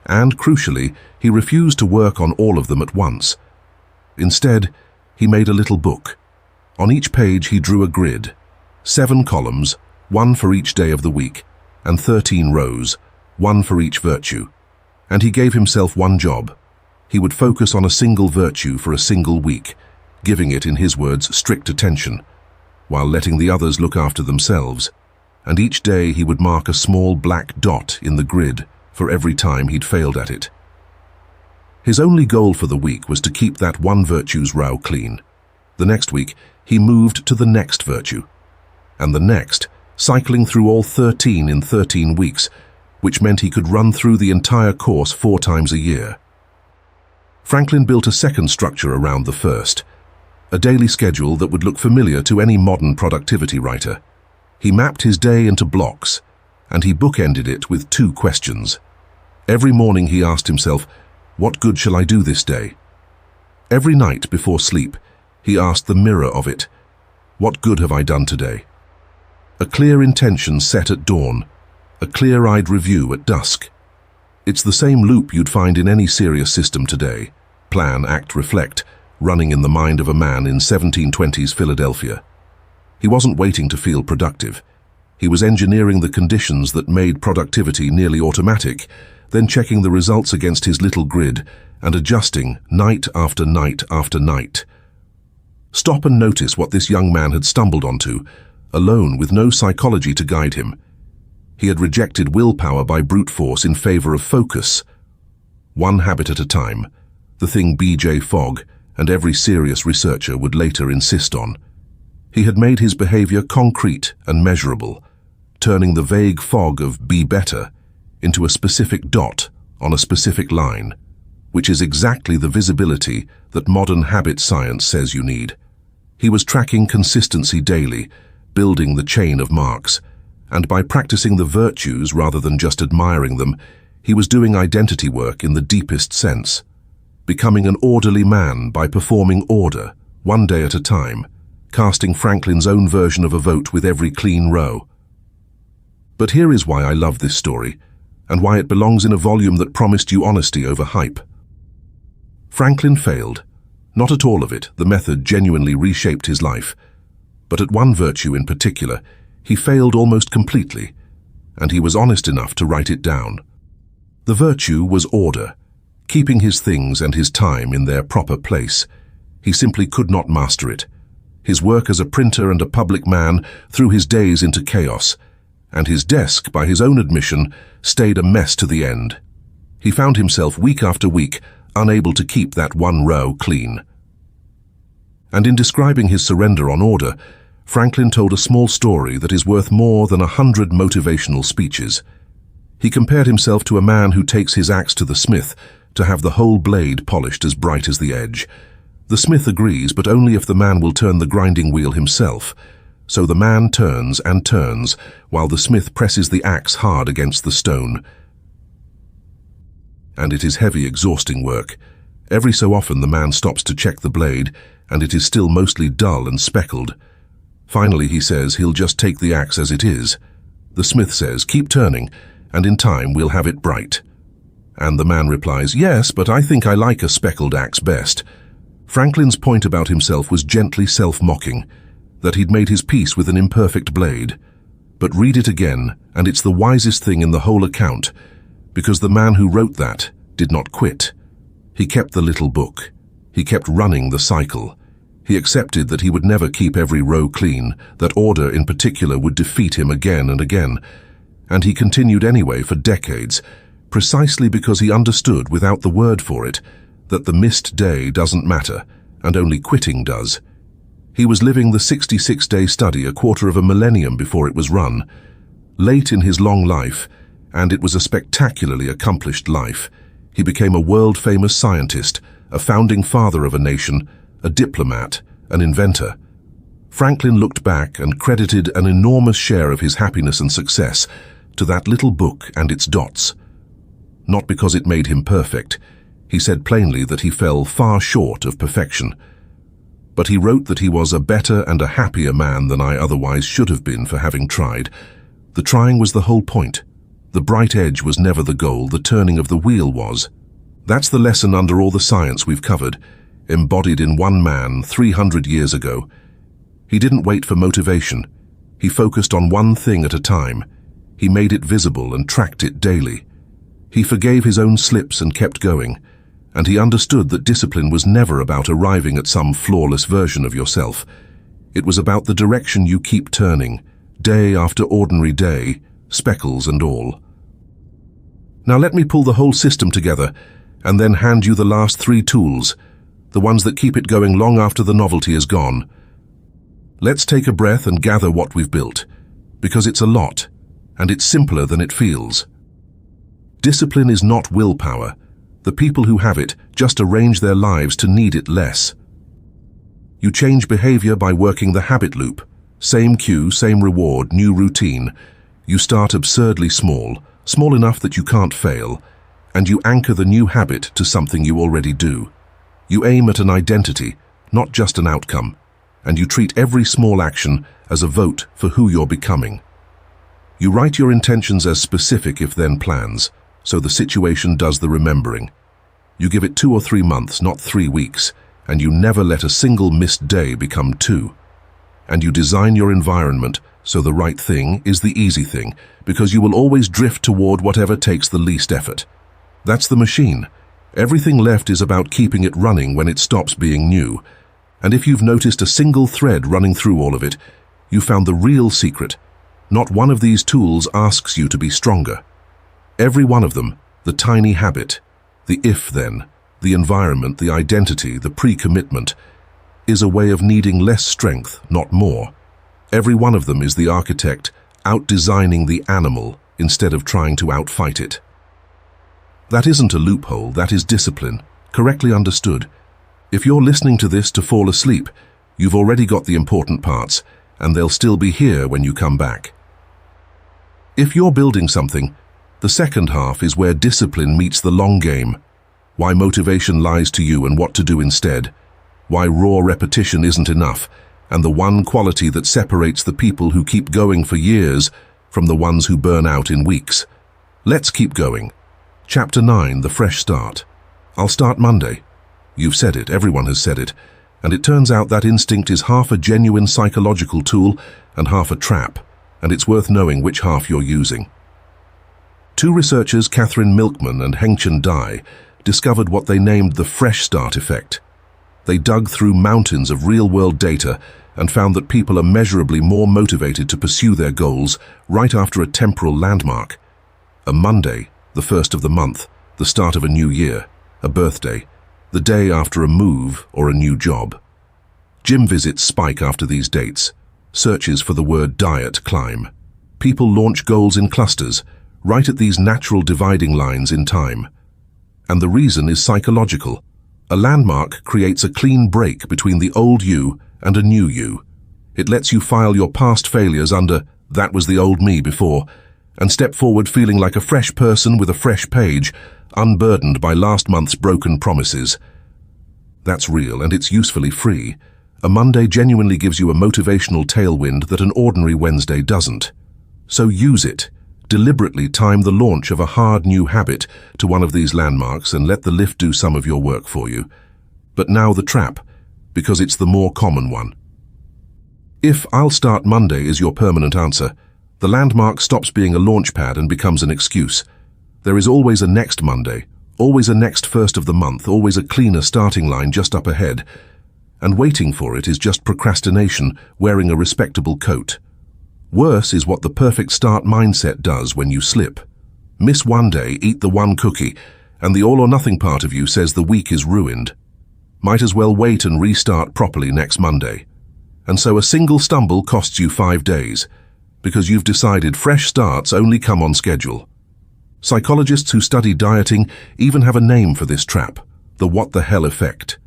And, crucially, he refused to work on all of them at once. Instead, he made a little book. On each page he drew a grid, 7 columns, 1 for each day of the week, and 13 rows, 1 for each virtue. And he gave himself one job. He would focus on a single virtue for a single week, giving it, in his words, strict attention, while letting the others look after themselves. And each day he would mark a small black dot in the grid for every time he'd failed at it. His only goal for the week was to keep that one virtue's row clean. The next week, he moved to the next virtue, and the next, cycling through all 13 in 13 weeks, which meant he could run through the entire course 4 times a year. Franklin built a second structure around the first, a daily schedule that would look familiar to any modern productivity writer. He mapped his day into blocks, and he bookended it with 2 questions. Every morning he asked himself, "What good shall I do this day?" Every night before sleep, he asked the mirror of it, "What good have I done today?" A clear intention set at dawn, a clear-eyed review at dusk. It's the same loop you'd find in any serious system today: plan, act, reflect, running in the mind of a man in 1720s Philadelphia. He wasn't waiting to feel productive. He was engineering the conditions that made productivity nearly automatic, then checking the results against his little grid and adjusting night after night after night. Stop and notice what this young man had stumbled onto, alone with no psychology to guide him. He had rejected willpower by brute force in favor of focus. One habit at a time, the thing B.J. Fogg and every serious researcher would later insist on. He had made his behavior concrete and measurable, turning the vague fog of "be better" into a specific dot on a specific line, which is exactly the visibility that modern habit science says you need. He was tracking consistency daily, building the chain of marks, and by practicing the virtues rather than just admiring them, he was doing identity work in the deepest sense, becoming an orderly man by performing order, one day at a time, casting Franklin's own version of a vote with every clean row. But here is why I love this story, and why it belongs in a volume that promised you honesty over hype. Franklin failed. Not at all of it, the method genuinely reshaped his life. But at one virtue in particular, he failed almost completely, and he was honest enough to write it down. The virtue was order, keeping his things and his time in their proper place. He simply could not master it. His work as a printer and a public man threw his days into chaos, and his desk, by his own admission, stayed a mess to the end. He found himself week after week unable to keep that one row clean. And in describing his surrender on order, Franklin told a small story that is worth more than 100 motivational speeches. He compared himself to a man who takes his axe to the smith to have the whole blade polished as bright as the edge. The smith agrees, but only if the man will turn the grinding wheel himself. So the man turns and turns, while the smith presses the axe hard against the stone. And it is heavy, exhausting work, Every so often the man stops to check the blade, and it is still mostly dull and speckled. Finally he says he'll just take the axe as it is. The smith says, "Keep turning, and in time we'll have it bright." And the man replies, "Yes, but I think I like a speckled axe best." Franklin's point about himself was gently self-mocking, that he'd made his peace with an imperfect blade. But read it again, and it's the wisest thing in the whole account, because the man who wrote that did not quit. He kept the little book. He kept running the cycle. He accepted that he would never keep every row clean, that order in particular would defeat him again and again. And he continued anyway for decades, precisely because he understood without the word for it that the missed day doesn't matter, and only quitting does. He was living the 66-day study a quarter of a millennium before it was run. Late in his long life, and it was a spectacularly accomplished life, he became a world-famous scientist, a founding father of a nation, a diplomat, an inventor. Franklin looked back and credited an enormous share of his happiness and success to that little book and its dots. Not because it made him perfect. He said plainly that he fell far short of perfection. But he wrote that he was a better and a happier man than I otherwise should have been for having tried. The trying was the whole point. The bright edge was never the goal, the turning of the wheel was. That's the lesson under all the science we've covered, embodied in one man 300 years ago. He didn't wait for motivation. He focused on one thing at a time. He made it visible and tracked it daily. He forgave his own slips and kept going. And he understood that discipline was never about arriving at some flawless version of yourself. It was about the direction you keep turning, day after ordinary day, speckles and all. Now let me pull the whole system together, and then hand you the last 3 tools, the ones that keep it going long after the novelty is gone. Let's take a breath and gather what we've built, because it's a lot, and it's simpler than it feels. Discipline is not willpower. The people who have it just arrange their lives to need it less. You change behavior by working the habit loop. Same cue, same reward, new routine. You start absurdly small, small enough that you can't fail, and you anchor the new habit to something you already do. You aim at an identity, not just an outcome, and you treat every small action as a vote for who you're becoming. You write your intentions as specific if then plans, so the situation does the remembering. You give it 2 or 3 months, not 3 weeks, and you never let a single missed day become 2. And you design your environment so the right thing is the easy thing, because you will always drift toward whatever takes the least effort. That's the machine. Everything left is about keeping it running when it stops being new. And if you've noticed a single thread running through all of it, you found the real secret. Not one of these tools asks you to be stronger. Every one of them, the tiny habit, the if-then, the environment, the identity, the pre-commitment, is a way of needing less strength, not more. Every one of them is the architect out-designing the animal instead of trying to outfight it. That isn't a loophole, that is discipline, correctly understood. If you're listening to this to fall asleep, you've already got the important parts, and they'll still be here when you come back. If you're building something, the second half is where discipline meets the long game. Why motivation lies to you and what to do instead. Why raw repetition isn't enough, and the one quality that separates the people who keep going for years from the ones who burn out in weeks. Let's keep going. Chapter 9, The Fresh Start. I'll start Monday. You've said it, everyone has said it, and it turns out that instinct is half a genuine psychological tool and half a trap, and it's worth knowing which half you're using. 2 researchers, Catherine Milkman and Hengchen Dai, discovered what they named the Fresh Start effect. They dug through mountains of real-world data and found that people are measurably more motivated to pursue their goals right after a temporal landmark. A Monday, the first of the month, the start of a new year, a birthday, the day after a move or a new job. Gym visits spike after these dates. Searches for the word diet climb. People launch goals in clusters, right at these natural dividing lines in time. And the reason is psychological. A landmark creates a clean break between the old you and a new you. It lets you file your past failures under "that was the old me before" and step forward feeling like a fresh person with a fresh page, unburdened by last month's broken promises. That's real, and it's usefully free. A Monday genuinely gives you a motivational tailwind that an ordinary Wednesday doesn't. So use it. Deliberately time the launch of a hard new habit to one of these landmarks and let the lift do some of your work for you. But now the trap, because it's the more common one. If "I'll start Monday" is your permanent answer, the landmark stops being a launch pad and becomes an excuse. There is always a next Monday, always a next first of the month, always a cleaner starting line just up ahead. And waiting for it is just procrastination wearing a respectable coat. Worse is what the perfect start mindset does when you slip. Miss one day, eat the one cookie, and the all-or-nothing part of you says the week is ruined. Might as well wait and restart properly next Monday. And so a single stumble costs you 5 days, because you've decided fresh starts only come on schedule. Psychologists who study dieting even have a name for this trap, the what the hell effect.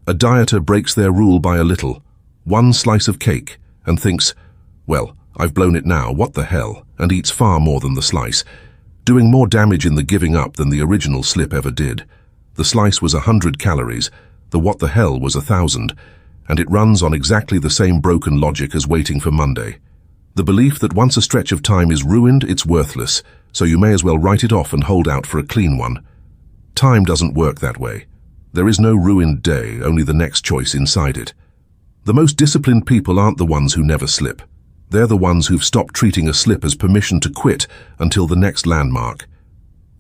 A dieter breaks their rule by a little, one slice of cake, and thinks, well, I've blown it now, what the hell, and eats far more than the slice, doing more damage in the giving up than the original slip ever did. The slice was 100 calories, the what the hell was 1,000, and it runs on exactly the same broken logic as waiting for Monday. The belief that once a stretch of time is ruined, it's worthless, so you may as well write it off and hold out for a clean one. Time doesn't work that way. There is no ruined day, only the next choice inside it. The most disciplined people aren't the ones who never slip. They're the ones who've stopped treating a slip as permission to quit until the next landmark,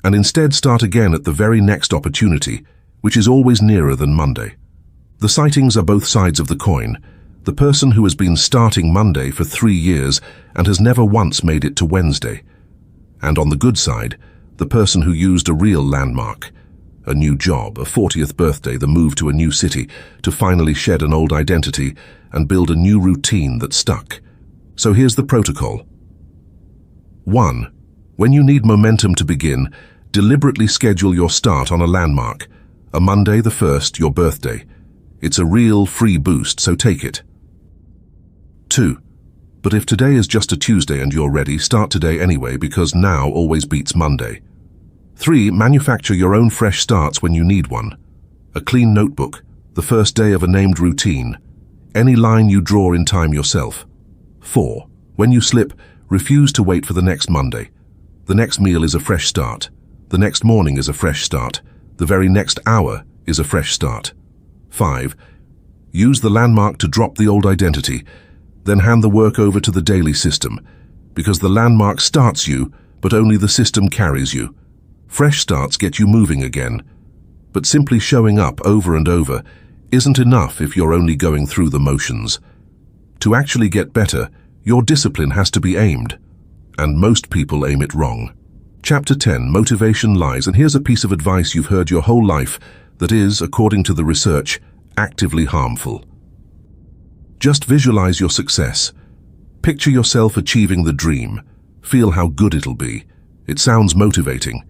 and instead start again at the very next opportunity, which is always nearer than Monday. The sightings are both sides of the coin. The person who has been starting Monday for 3 years and has never once made it to Wednesday. And on the good side, the person who used a real landmark, a new job, a 40th birthday, the move to a new city, to finally shed an old identity and build a new routine that stuck. So here's the protocol. 1. When you need momentum to begin, deliberately schedule your start on a landmark. A Monday the 1st, your birthday. It's a real free boost, so take it. 2. But if today is just a Tuesday and you're ready, start today anyway, because now always beats Monday. 3. Manufacture your own fresh starts when you need one. A clean notebook, the first day of a named routine, any line you draw in time yourself. 4. When you slip, refuse to wait for the next Monday. The next meal is a fresh start. The next morning is a fresh start. The very next hour is a fresh start. 5. Use the landmark to drop the old identity, then hand the work over to the daily system, because the landmark starts you, but only the system carries you. Fresh starts get you moving again, but simply showing up over and over isn't enough if you're only going through the motions. To actually get better, your discipline has to be aimed, and most people aim it wrong. Chapter 10, Motivation Lies, and here's a piece of advice you've heard your whole life that is, according to the research, actively harmful. Just visualize your success. Picture yourself achieving the dream. Feel how good it'll be. It sounds motivating.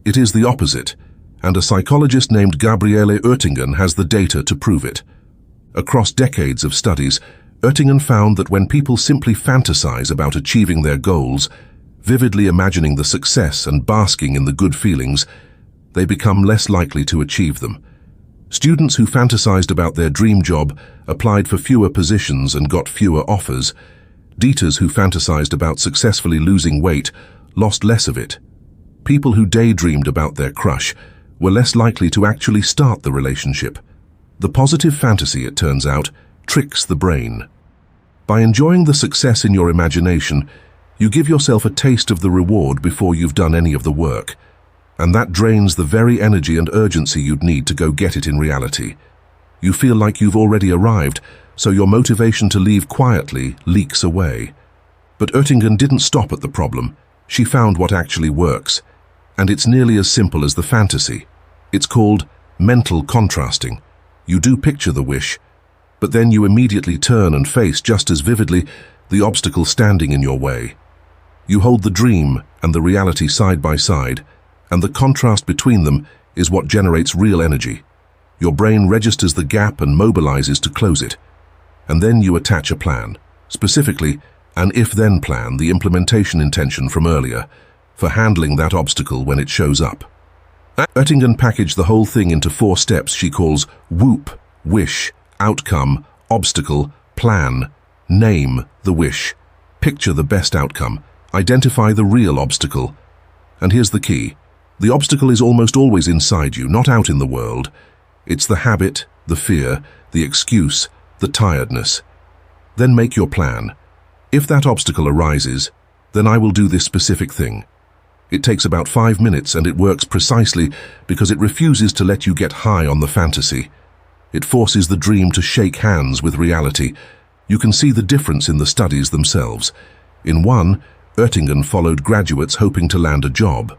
It is the opposite, and a psychologist named Gabriele Oettingen has the data to prove it. Across decades of studies, Oettingen found that when people simply fantasize about achieving their goals, vividly imagining the success and basking in the good feelings, they become less likely to achieve them. Students who fantasized about their dream job applied for fewer positions and got fewer offers. Daters who fantasized about successfully losing weight lost less of it. People who daydreamed about their crush were less likely to actually start the relationship. The positive fantasy, it turns out, tricks the brain. By enjoying the success in your imagination, you give yourself a taste of the reward before you've done any of the work, and that drains the very energy and urgency you'd need to go get it in reality. You feel like you've already arrived, so your motivation to leave quietly leaks away. But Oettingen didn't stop at the problem. She found what actually works, and it's nearly as simple as the fantasy. It's called mental contrasting. You do picture the wish, but then you immediately turn and face just as vividly the obstacle standing in your way. You hold the dream and the reality side by side, and the contrast between them is what generates real energy. Your brain registers the gap and mobilizes to close it. And then you attach a plan, specifically an if-then plan, the implementation intention from earlier, for handling that obstacle when it shows up. Oettingen packaged the whole thing into 4 steps she calls WOOP, wish, outcome, obstacle, plan, name the wish, picture the best outcome, identify the real obstacle. And here's the key. The obstacle is almost always inside you, not out in the world. It's the habit, the fear, the excuse, the tiredness. Then make your plan. If that obstacle arises, then I will do this specific thing. It takes about 5 minutes and it works precisely because it refuses to let you get high on the fantasy. It forces the dream to shake hands with reality. You can see the difference in the studies themselves. In one, Oettingen followed graduates hoping to land a job.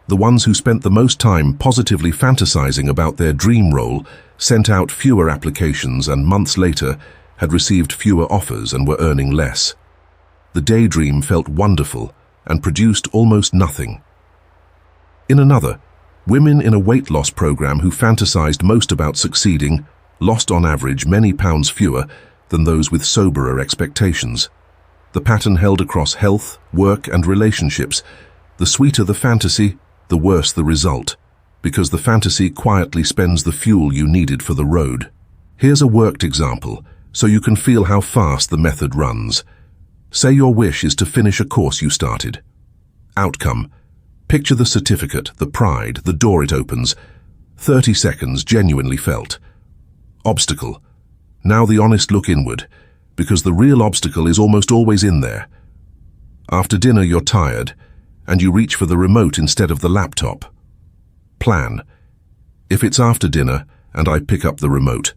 The ones who spent the most time positively fantasizing about their dream role sent out fewer applications and months later had received fewer offers and were earning less. The daydream felt wonderful and produced almost nothing. In another, women in a weight loss program who fantasized most about succeeding lost on average many pounds fewer than those with soberer expectations. The pattern held across health, work, and relationships. The sweeter the fantasy, the worse the result, because the fantasy quietly spends the fuel you needed for the road. Here's a worked example, so you can feel how fast the method runs. Say your wish is to finish a course you started. Outcome. Picture the certificate, the pride, the door it opens. 30 seconds genuinely felt. Obstacle. Now the honest look inward, because the real obstacle is almost always in there. After dinner you're tired, and you reach for the remote instead of the laptop. Plan. If it's after dinner and I pick up the remote,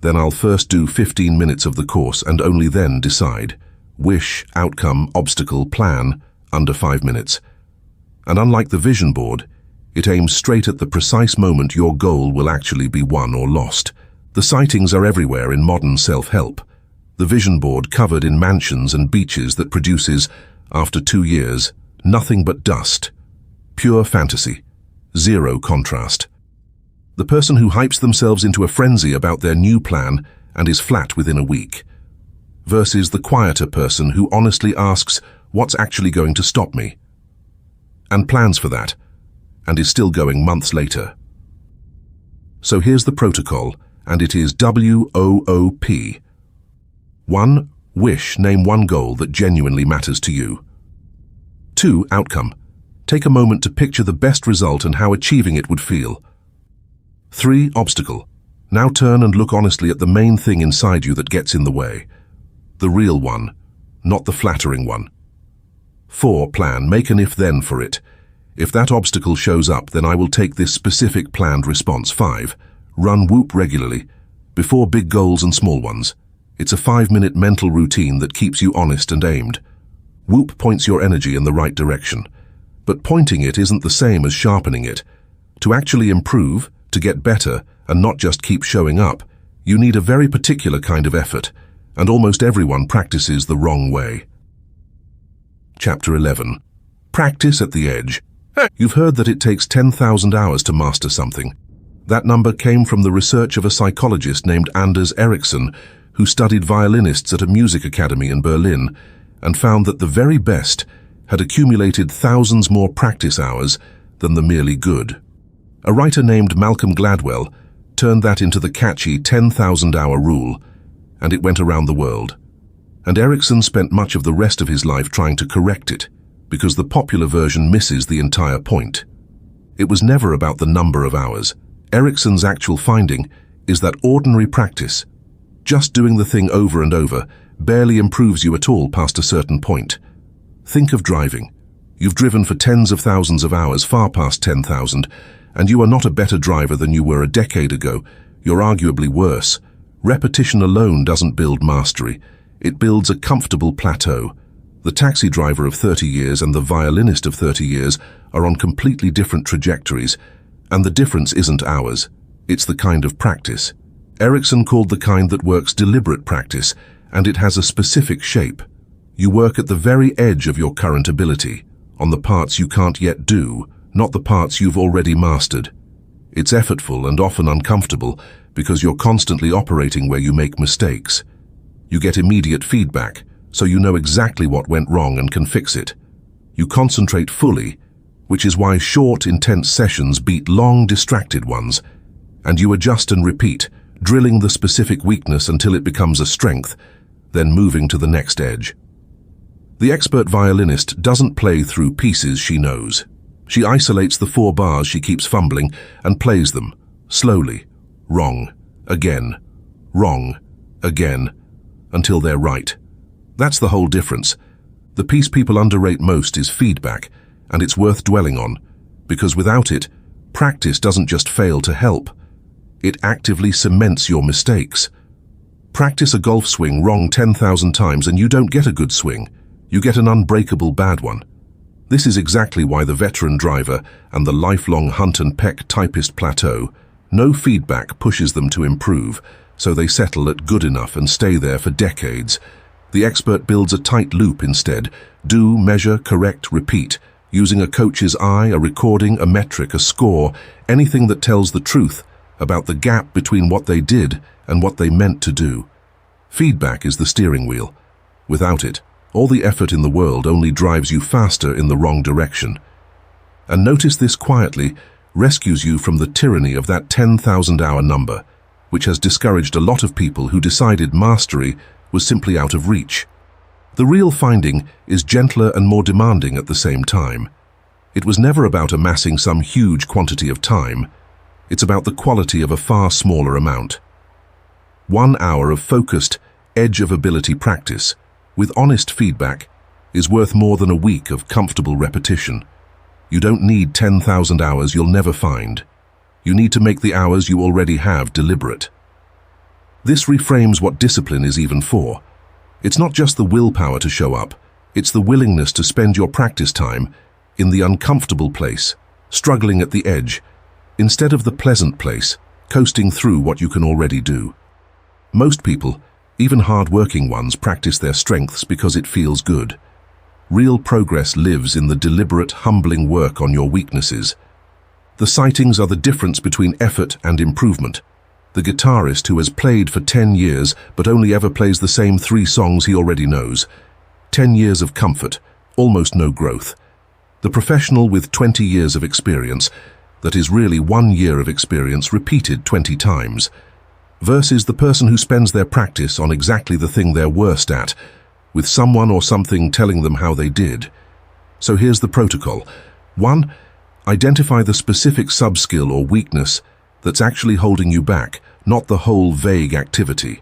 then I'll first do 15 minutes of the course and only then decide. Wish, outcome, obstacle, plan, under 5 minutes. And unlike the vision board, it aims straight at the precise moment your goal will actually be won or lost. The sightings are everywhere in modern self-help. The vision board covered in mansions and beaches that produces, after 2 years, nothing but dust. Pure fantasy. Zero contrast. The person who hypes themselves into a frenzy about their new plan and is flat within a week, versus the quieter person who honestly asks, what's actually going to stop me? And plans for that, and is still going months later. So here's the protocol, and it is WOOP. 1. Wish, name one goal that genuinely matters to you. 2. Outcome. Take a moment to picture the best result and how achieving it would feel. 3. Obstacle. Now turn and look honestly at the main thing inside you that gets in the way. The real one, not the flattering one. 4. Plan. Make an if-then for it. If that obstacle shows up, then I will take this specific planned response. 5. Run WOOP regularly, before big goals and small ones. It's a 5-minute mental routine that keeps you honest and aimed. WOOP points your energy in the right direction, but pointing it isn't the same as sharpening it. To actually improve, to get better, and not just keep showing up, you need a very particular kind of effort, and almost everyone practices the wrong way. Chapter 11. Practice at the edge. You've heard that it takes 10,000 hours to master something. That number came from the research of a psychologist named Anders Ericsson, who studied violinists at a music academy in Berlin, and found that the very best had accumulated thousands more practice hours than the merely good. A writer named Malcolm Gladwell turned that into the catchy 10,000-hour rule, and it went around the world. And Ericsson spent much of the rest of his life trying to correct it, because the popular version misses the entire point. It was never about the number of hours. Ericsson's actual finding is that ordinary practice, just doing the thing over and over, barely improves you at all past a certain point. Think of driving. You've driven for tens of thousands of hours, far past 10,000, and you are not a better driver than you were a decade ago. You're arguably worse. Repetition alone doesn't build mastery. It builds a comfortable plateau. The taxi driver of 30 years and the violinist of 30 years are on completely different trajectories, and the difference isn't hours. It's the kind of practice. Ericsson called the kind that works deliberate practice, and it has a specific shape. You work at the very edge of your current ability, on the parts you can't yet do, not the parts you've already mastered. It's effortful and often uncomfortable because you're constantly operating where you make mistakes. You get immediate feedback, so you know exactly what went wrong and can fix it. You concentrate fully, which is why short, intense sessions beat long, distracted ones, and you adjust and repeat, drilling the specific weakness until it becomes a strength, then moving to the next edge. The expert violinist doesn't play through pieces she knows. She isolates the 4 bars she keeps fumbling and plays them, slowly, wrong, again, until they're right. That's the whole difference. The piece people underrate most is feedback, and it's worth dwelling on, because without it, practice doesn't just fail to help. It actively cements your mistakes. Practice a golf swing wrong 10,000 times and you don't get a good swing. You get an unbreakable bad one. This is exactly why the veteran driver and the lifelong hunt and peck typist plateau. No feedback pushes them to improve, so they settle at good enough and stay there for decades. The expert builds a tight loop instead. Do, measure, correct, repeat, using a coach's eye, a recording, a metric, a score, anything that tells the truth about the gap between what they did and what they meant to do. Feedback is the steering wheel. Without it, all the effort in the world only drives you faster in the wrong direction. And notice this quietly rescues you from the tyranny of that 10,000-hour number, which has discouraged a lot of people who decided mastery was simply out of reach. The real finding is gentler and more demanding at the same time. It was never about amassing some huge quantity of time. It's about the quality of a far smaller amount. 1 hour of focused, edge-of-ability practice, with honest feedback, is worth more than a week of comfortable repetition. You don't need 10,000 hours you'll never find. You need to make the hours you already have deliberate. This reframes what discipline is even for. It's not just the willpower to show up, it's the willingness to spend your practice time in the uncomfortable place, struggling at the edge, instead of the pleasant place, coasting through what you can already do. Most people, even hard-working ones, practice their strengths because it feels good. Real progress lives in the deliberate, humbling work on your weaknesses. The sightings are the difference between effort and improvement. The guitarist who has played for 10 years but only ever plays the same 3 songs he already knows. 10 years of comfort, almost no growth. The professional with 20 years of experience, that is really 1 year of experience repeated 20 times, versus the person who spends their practice on exactly the thing they're worst at, with someone or something telling them how they did. So here's the protocol. 1. Identify the specific sub-skill or weakness that's actually holding you back, not the whole vague activity.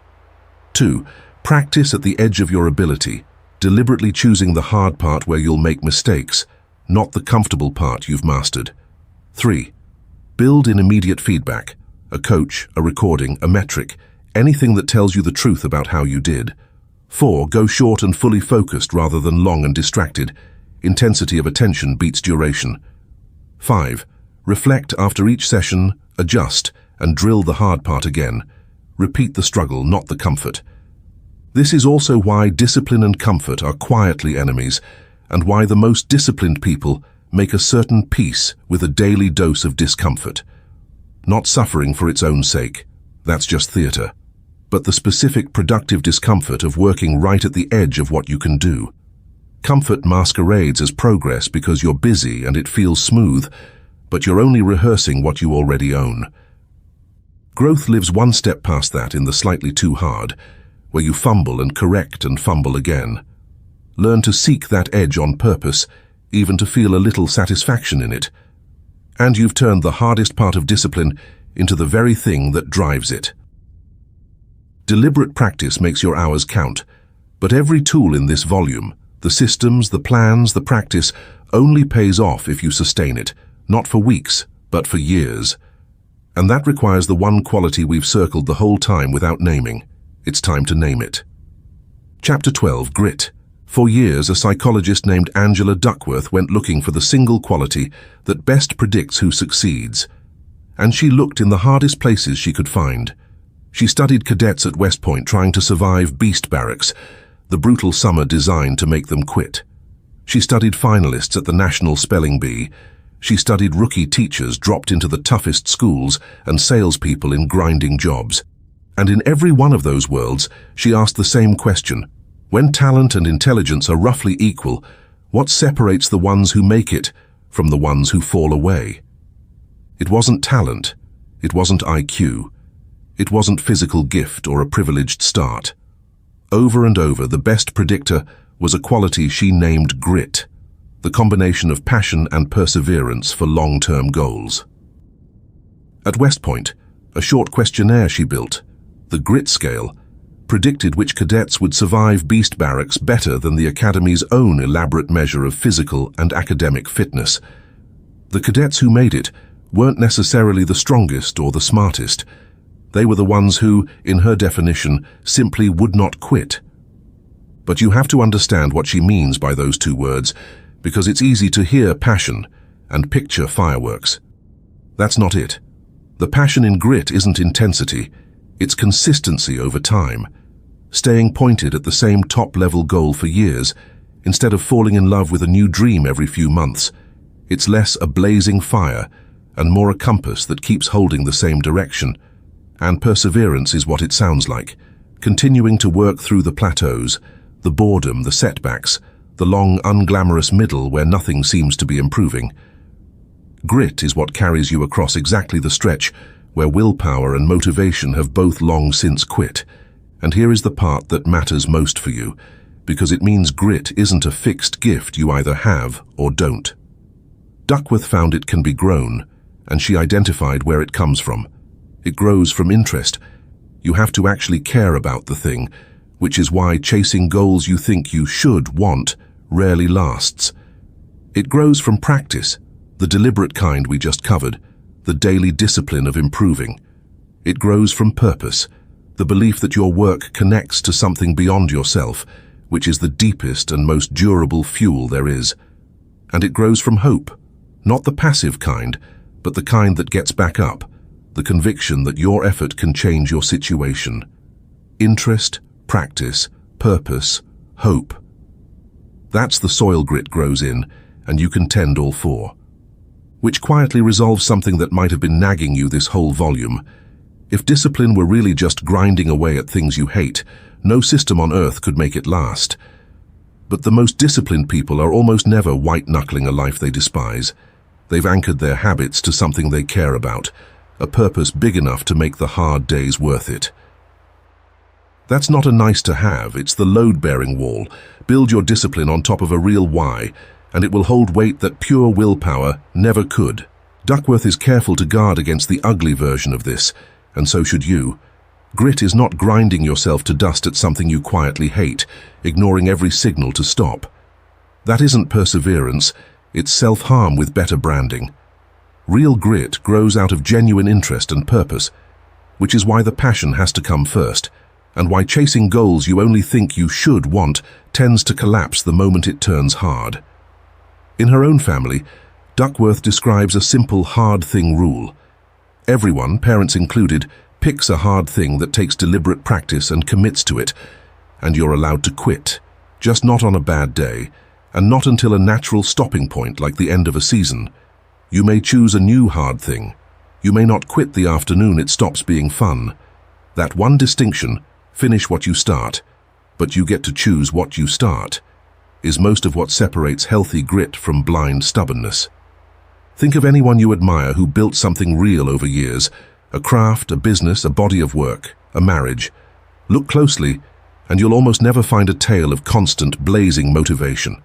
2. Practice at the edge of your ability, deliberately choosing the hard part where you'll make mistakes, not the comfortable part you've mastered. 3. Build in immediate feedback, a coach, a recording, a metric, anything that tells you the truth about how you did. 4. Go short and fully focused rather than long and distracted. Intensity of attention beats duration. 5. Reflect after each session, adjust, and drill the hard part again. Repeat the struggle, not the comfort. This is also why discipline and comfort are quietly enemies, and why the most disciplined people make a certain peace with a daily dose of discomfort. Not suffering for its own sake, that's just theater, but the specific productive discomfort of working right at the edge of what you can do. Comfort masquerades as progress because you're busy and it feels smooth, but you're only rehearsing what you already own. Growth lives 1 step past that in the slightly too hard, where you fumble and correct and fumble again. Learn to seek that edge on purpose, even to feel a little satisfaction in it. And you've turned the hardest part of discipline into the very thing that drives it. Deliberate practice makes your hours count, but every tool in this volume, the systems, the plans, the practice, only pays off if you sustain it, not for weeks, but for years. And that requires the one quality we've circled the whole time without naming. It's time to name it. Chapter 12, Grit. For years, a psychologist named Angela Duckworth went looking for the single quality that best predicts who succeeds. And she looked in the hardest places she could find. She studied cadets at West Point trying to survive beast barracks, the brutal summer designed to make them quit. She studied finalists at the National Spelling Bee. She studied rookie teachers dropped into the toughest schools and salespeople in grinding jobs. And in every one of those worlds, she asked the same question. When talent and intelligence are roughly equal, what separates the ones who make it from the ones who fall away. It wasn't talent, it wasn't IQ, it wasn't physical gift or a privileged start. Over and over, the best predictor was a quality she named grit, the combination of passion and perseverance for long-term goals. At West Point, a short questionnaire she built, the grit scale, predicted which cadets would survive beast barracks better than the Academy's own elaborate measure of physical and academic fitness. The cadets who made it weren't necessarily the strongest or the smartest. They were the ones who, in her definition, simply would not quit. But you have to understand what she means by those two words, because it's easy to hear passion and picture fireworks. That's not it. The passion in grit isn't intensity, it's consistency over time, staying pointed at the same top-level goal for years, instead of falling in love with a new dream every few months. It's less a blazing fire and more a compass that keeps holding the same direction. And perseverance is what it sounds like, continuing to work through the plateaus, the boredom, the setbacks, the long, unglamorous middle where nothing seems to be improving. Grit is what carries you across exactly the stretch where willpower and motivation have both long since quit. And here is the part that matters most for you, because it means grit isn't a fixed gift you either have or don't. Duckworth found it can be grown, and she identified where it comes from. It grows from interest. You have to actually care about the thing, which is why chasing goals you think you should want rarely lasts. It grows from practice, the deliberate kind we just covered, the daily discipline of improving. It grows from purpose, the belief that your work connects to something beyond yourself, which is the deepest and most durable fuel there is. And it grows from hope, not the passive kind, but the kind that gets back up, the conviction that your effort can change your situation. Interest, practice, purpose, hope. That's the soil grit grows in, and you can tend all four. Which quietly resolves something that might have been nagging you this whole volume. If discipline were really just grinding away at things you hate, no system on earth could make it last. But the most disciplined people are almost never white-knuckling a life they despise. They've anchored their habits to something they care about, a purpose big enough to make the hard days worth it. That's not a nice to have, it's the load-bearing wall. Build your discipline on top of a real why, and it will hold weight that pure willpower never could. Duckworth is careful to guard against the ugly version of this, and so should you. Grit is not grinding yourself to dust at something you quietly hate, ignoring every signal to stop. That isn't perseverance, it's self-harm with better branding. Real grit grows out of genuine interest and purpose, which is why the passion has to come first, and why chasing goals you only think you should want tends to collapse the moment it turns hard. In her own family, Duckworth describes a simple hard thing rule. Everyone, parents included, picks a hard thing that takes deliberate practice and commits to it, and you're allowed to quit, just not on a bad day, and not until a natural stopping point like the end of a season. You may choose a new hard thing. You may not quit the afternoon it stops being fun. That one distinction, finish what you start, but you get to choose what you start, is most of what separates healthy grit from blind stubbornness. Think of anyone you admire who built something real over years, a craft, a business, a body of work, a marriage. Look closely, and you'll almost never find a tale of constant, blazing motivation.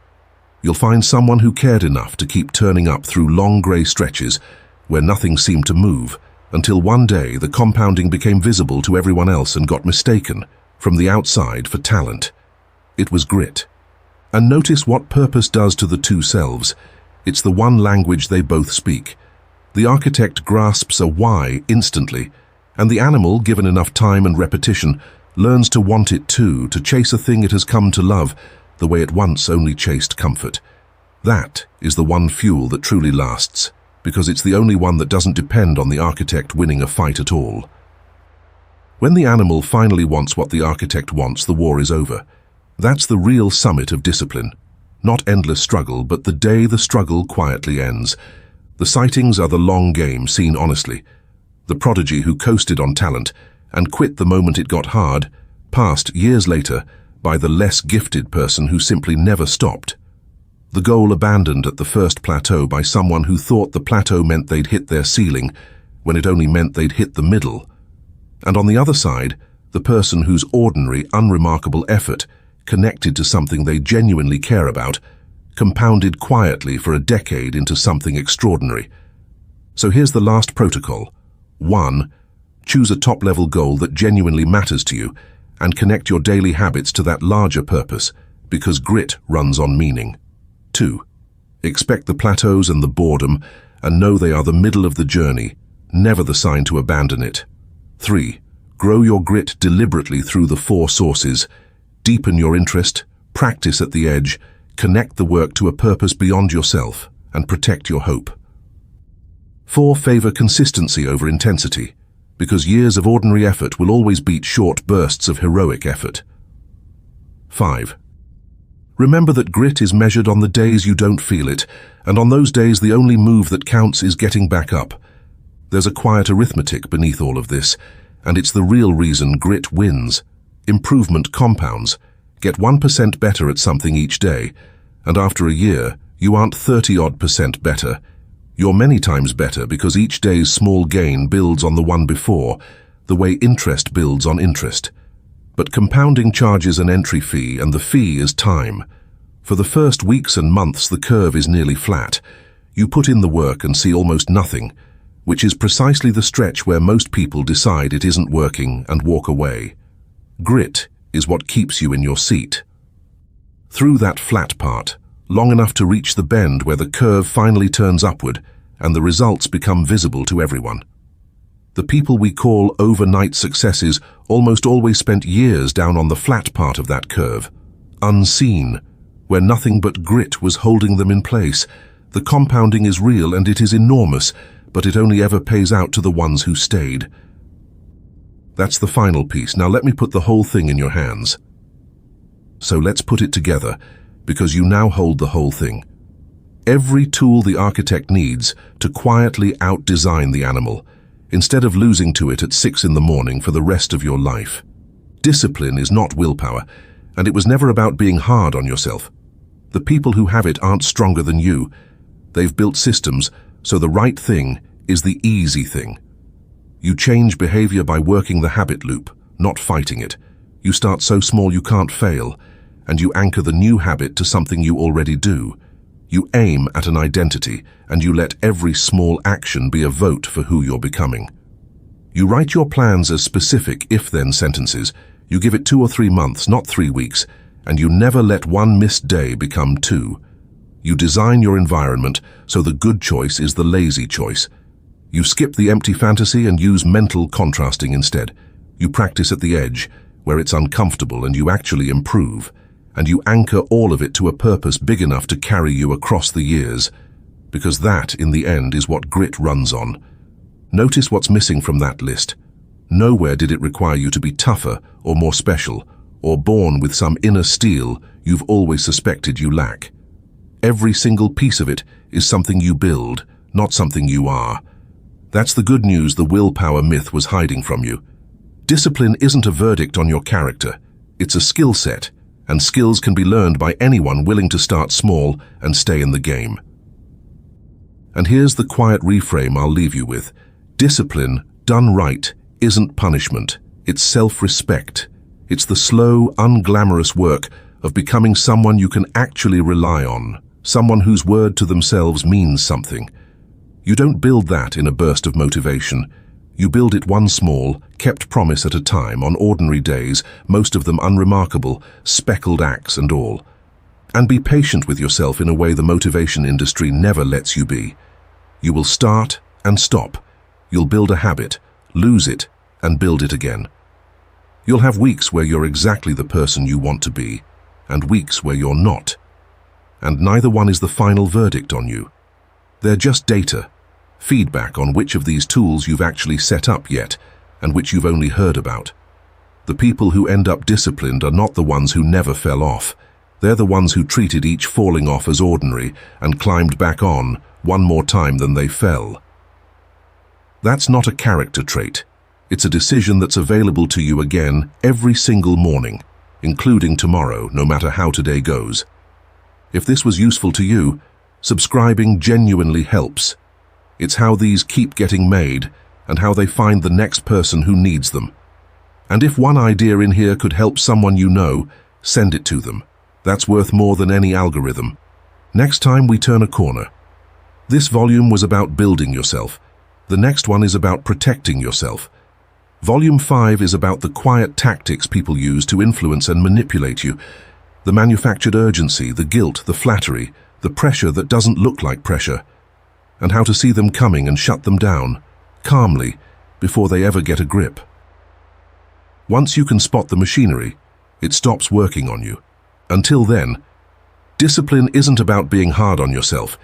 You'll find someone who cared enough to keep turning up through long grey stretches where nothing seemed to move, until one day the compounding became visible to everyone else and got mistaken, from the outside, for talent. It was grit. And notice what purpose does to the two selves. It's the one language they both speak. The architect grasps a why instantly, and the animal, given enough time and repetition, learns to want it too, to chase a thing it has come to love, the way it once only chased comfort. That is the one fuel that truly lasts, because it's the only one that doesn't depend on the architect winning a fight at all. When the animal finally wants what the architect wants, the war is over. That's the real summit of discipline. Not endless struggle, but the day the struggle quietly ends. The sightings are the long game seen honestly. The prodigy who coasted on talent and quit the moment it got hard, passed years later by the less gifted person who simply never stopped. The goal abandoned at the first plateau by someone who thought the plateau meant they'd hit their ceiling, when it only meant they'd hit the middle. And on the other side, the person whose ordinary, unremarkable effort, connected to something they genuinely care about, compounded quietly for a decade into something extraordinary. So here's the last protocol. 1. Choose a top-level goal that genuinely matters to you and connect your daily habits to that larger purpose, because grit runs on meaning. 2. Expect the plateaus and the boredom and know they are the middle of the journey, never the sign to abandon it. 3. Grow your grit deliberately through the 4 sources. Deepen your interest, practice at the edge, connect the work to a purpose beyond yourself, and protect your hope. 4. Favor consistency over intensity, because years of ordinary effort will always beat short bursts of heroic effort. 5. Remember that grit is measured on the days you don't feel it, and on those days the only move that counts is getting back up. There's a quiet arithmetic beneath all of this, and it's the real reason grit wins. Improvement compounds. Get 1% better at something each day, and after a year, you aren't 30-odd% better. You're many times better because each day's small gain builds on the one before, the way interest builds on interest. But compounding charges an entry fee, and the fee is time. For the first weeks and months, the curve is nearly flat. You put in the work and see almost nothing, which is precisely the stretch where most people decide it isn't working and walk away. Grit is what keeps you in your seat. Through that flat part, long enough to reach the bend where the curve finally turns upward and the results become visible to everyone. The people we call overnight successes almost always spent years down on the flat part of that curve, unseen, where nothing but grit was holding them in place. The compounding is real and it is enormous, but it only ever pays out to the ones who stayed. That's the final piece. Now let me put the whole thing in your hands. So let's put it together, because you now hold the whole thing. Every tool the architect needs to quietly out-design the animal, instead of losing to it at 6 in the morning for the rest of your life. Discipline is not willpower, and it was never about being hard on yourself. The people who have it aren't stronger than you. They've built systems, so the right thing is the easy thing. You change behavior by working the habit loop, not fighting it. You start so small you can't fail, and you anchor the new habit to something you already do. You aim at an identity, and you let every small action be a vote for who you're becoming. You write your plans as specific if-then sentences. You give it 2 or 3 months, not 3 weeks, and you never let one missed day become 2. You design your environment so the good choice is the lazy choice. You skip the empty fantasy and use mental contrasting instead. You practice at the edge, where it's uncomfortable, and you actually improve. And you anchor all of it to a purpose big enough to carry you across the years, because that, in the end, is what grit runs on. Notice what's missing from that list. Nowhere did it require you to be tougher or more special, or born with some inner steel you've always suspected you lack. Every single piece of it is something you build, not something you are. That's the good news the willpower myth was hiding from you. Discipline isn't a verdict on your character. It's a skill set, and skills can be learned by anyone willing to start small and stay in the game. And here's the quiet reframe I'll leave you with. Discipline, done right, isn't punishment. It's self-respect. It's the slow, unglamorous work of becoming someone you can actually rely on, someone whose word to themselves means something. You don't build that in a burst of motivation. You build it one small, kept promise at a time on ordinary days, most of them unremarkable, speckled acts and all. And be patient with yourself in a way the motivation industry never lets you be. You will start and stop. You'll build a habit, lose it, and build it again. You'll have weeks where you're exactly the person you want to be, and weeks where you're not. And neither one is the final verdict on you. They're just data. Feedback on which of these tools you've actually set up yet, and which you've only heard about. The people who end up disciplined are not the ones who never fell off. They're the ones who treated each falling off as ordinary and climbed back on one more time than they fell. That's not a character trait. It's a decision that's available to you again every single morning, including tomorrow, no matter how today goes. If this was useful to you, subscribing genuinely helps. It's how these keep getting made and how they find the next person who needs them. And if one idea in here could help someone you know, send it to them. That's worth more than any algorithm. Next time we turn a corner. This volume was about building yourself. The next one is about protecting yourself. Volume 5 is about the quiet tactics people use to influence and manipulate you. The manufactured urgency, the guilt, the flattery, the pressure that doesn't look like pressure, and how to see them coming and shut them down, calmly, before they ever get a grip. Once you can spot the machinery, it stops working on you. Until then, discipline isn't about being hard on yourself.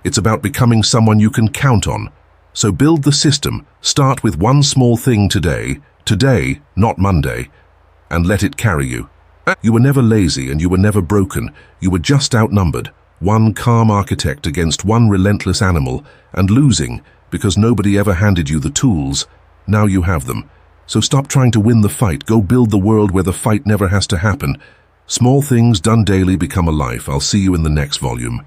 It's about becoming someone you can count on. So build the system, start with one small thing today, not Monday, and let it carry you. You were never lazy and you were never broken. You were just outnumbered, one calm architect against one relentless animal, and losing because nobody ever handed you the tools. Now you have them. So stop trying to win the fight. Go build the world where the fight never has to happen. Small things done daily become a life. I'll see you in the next volume.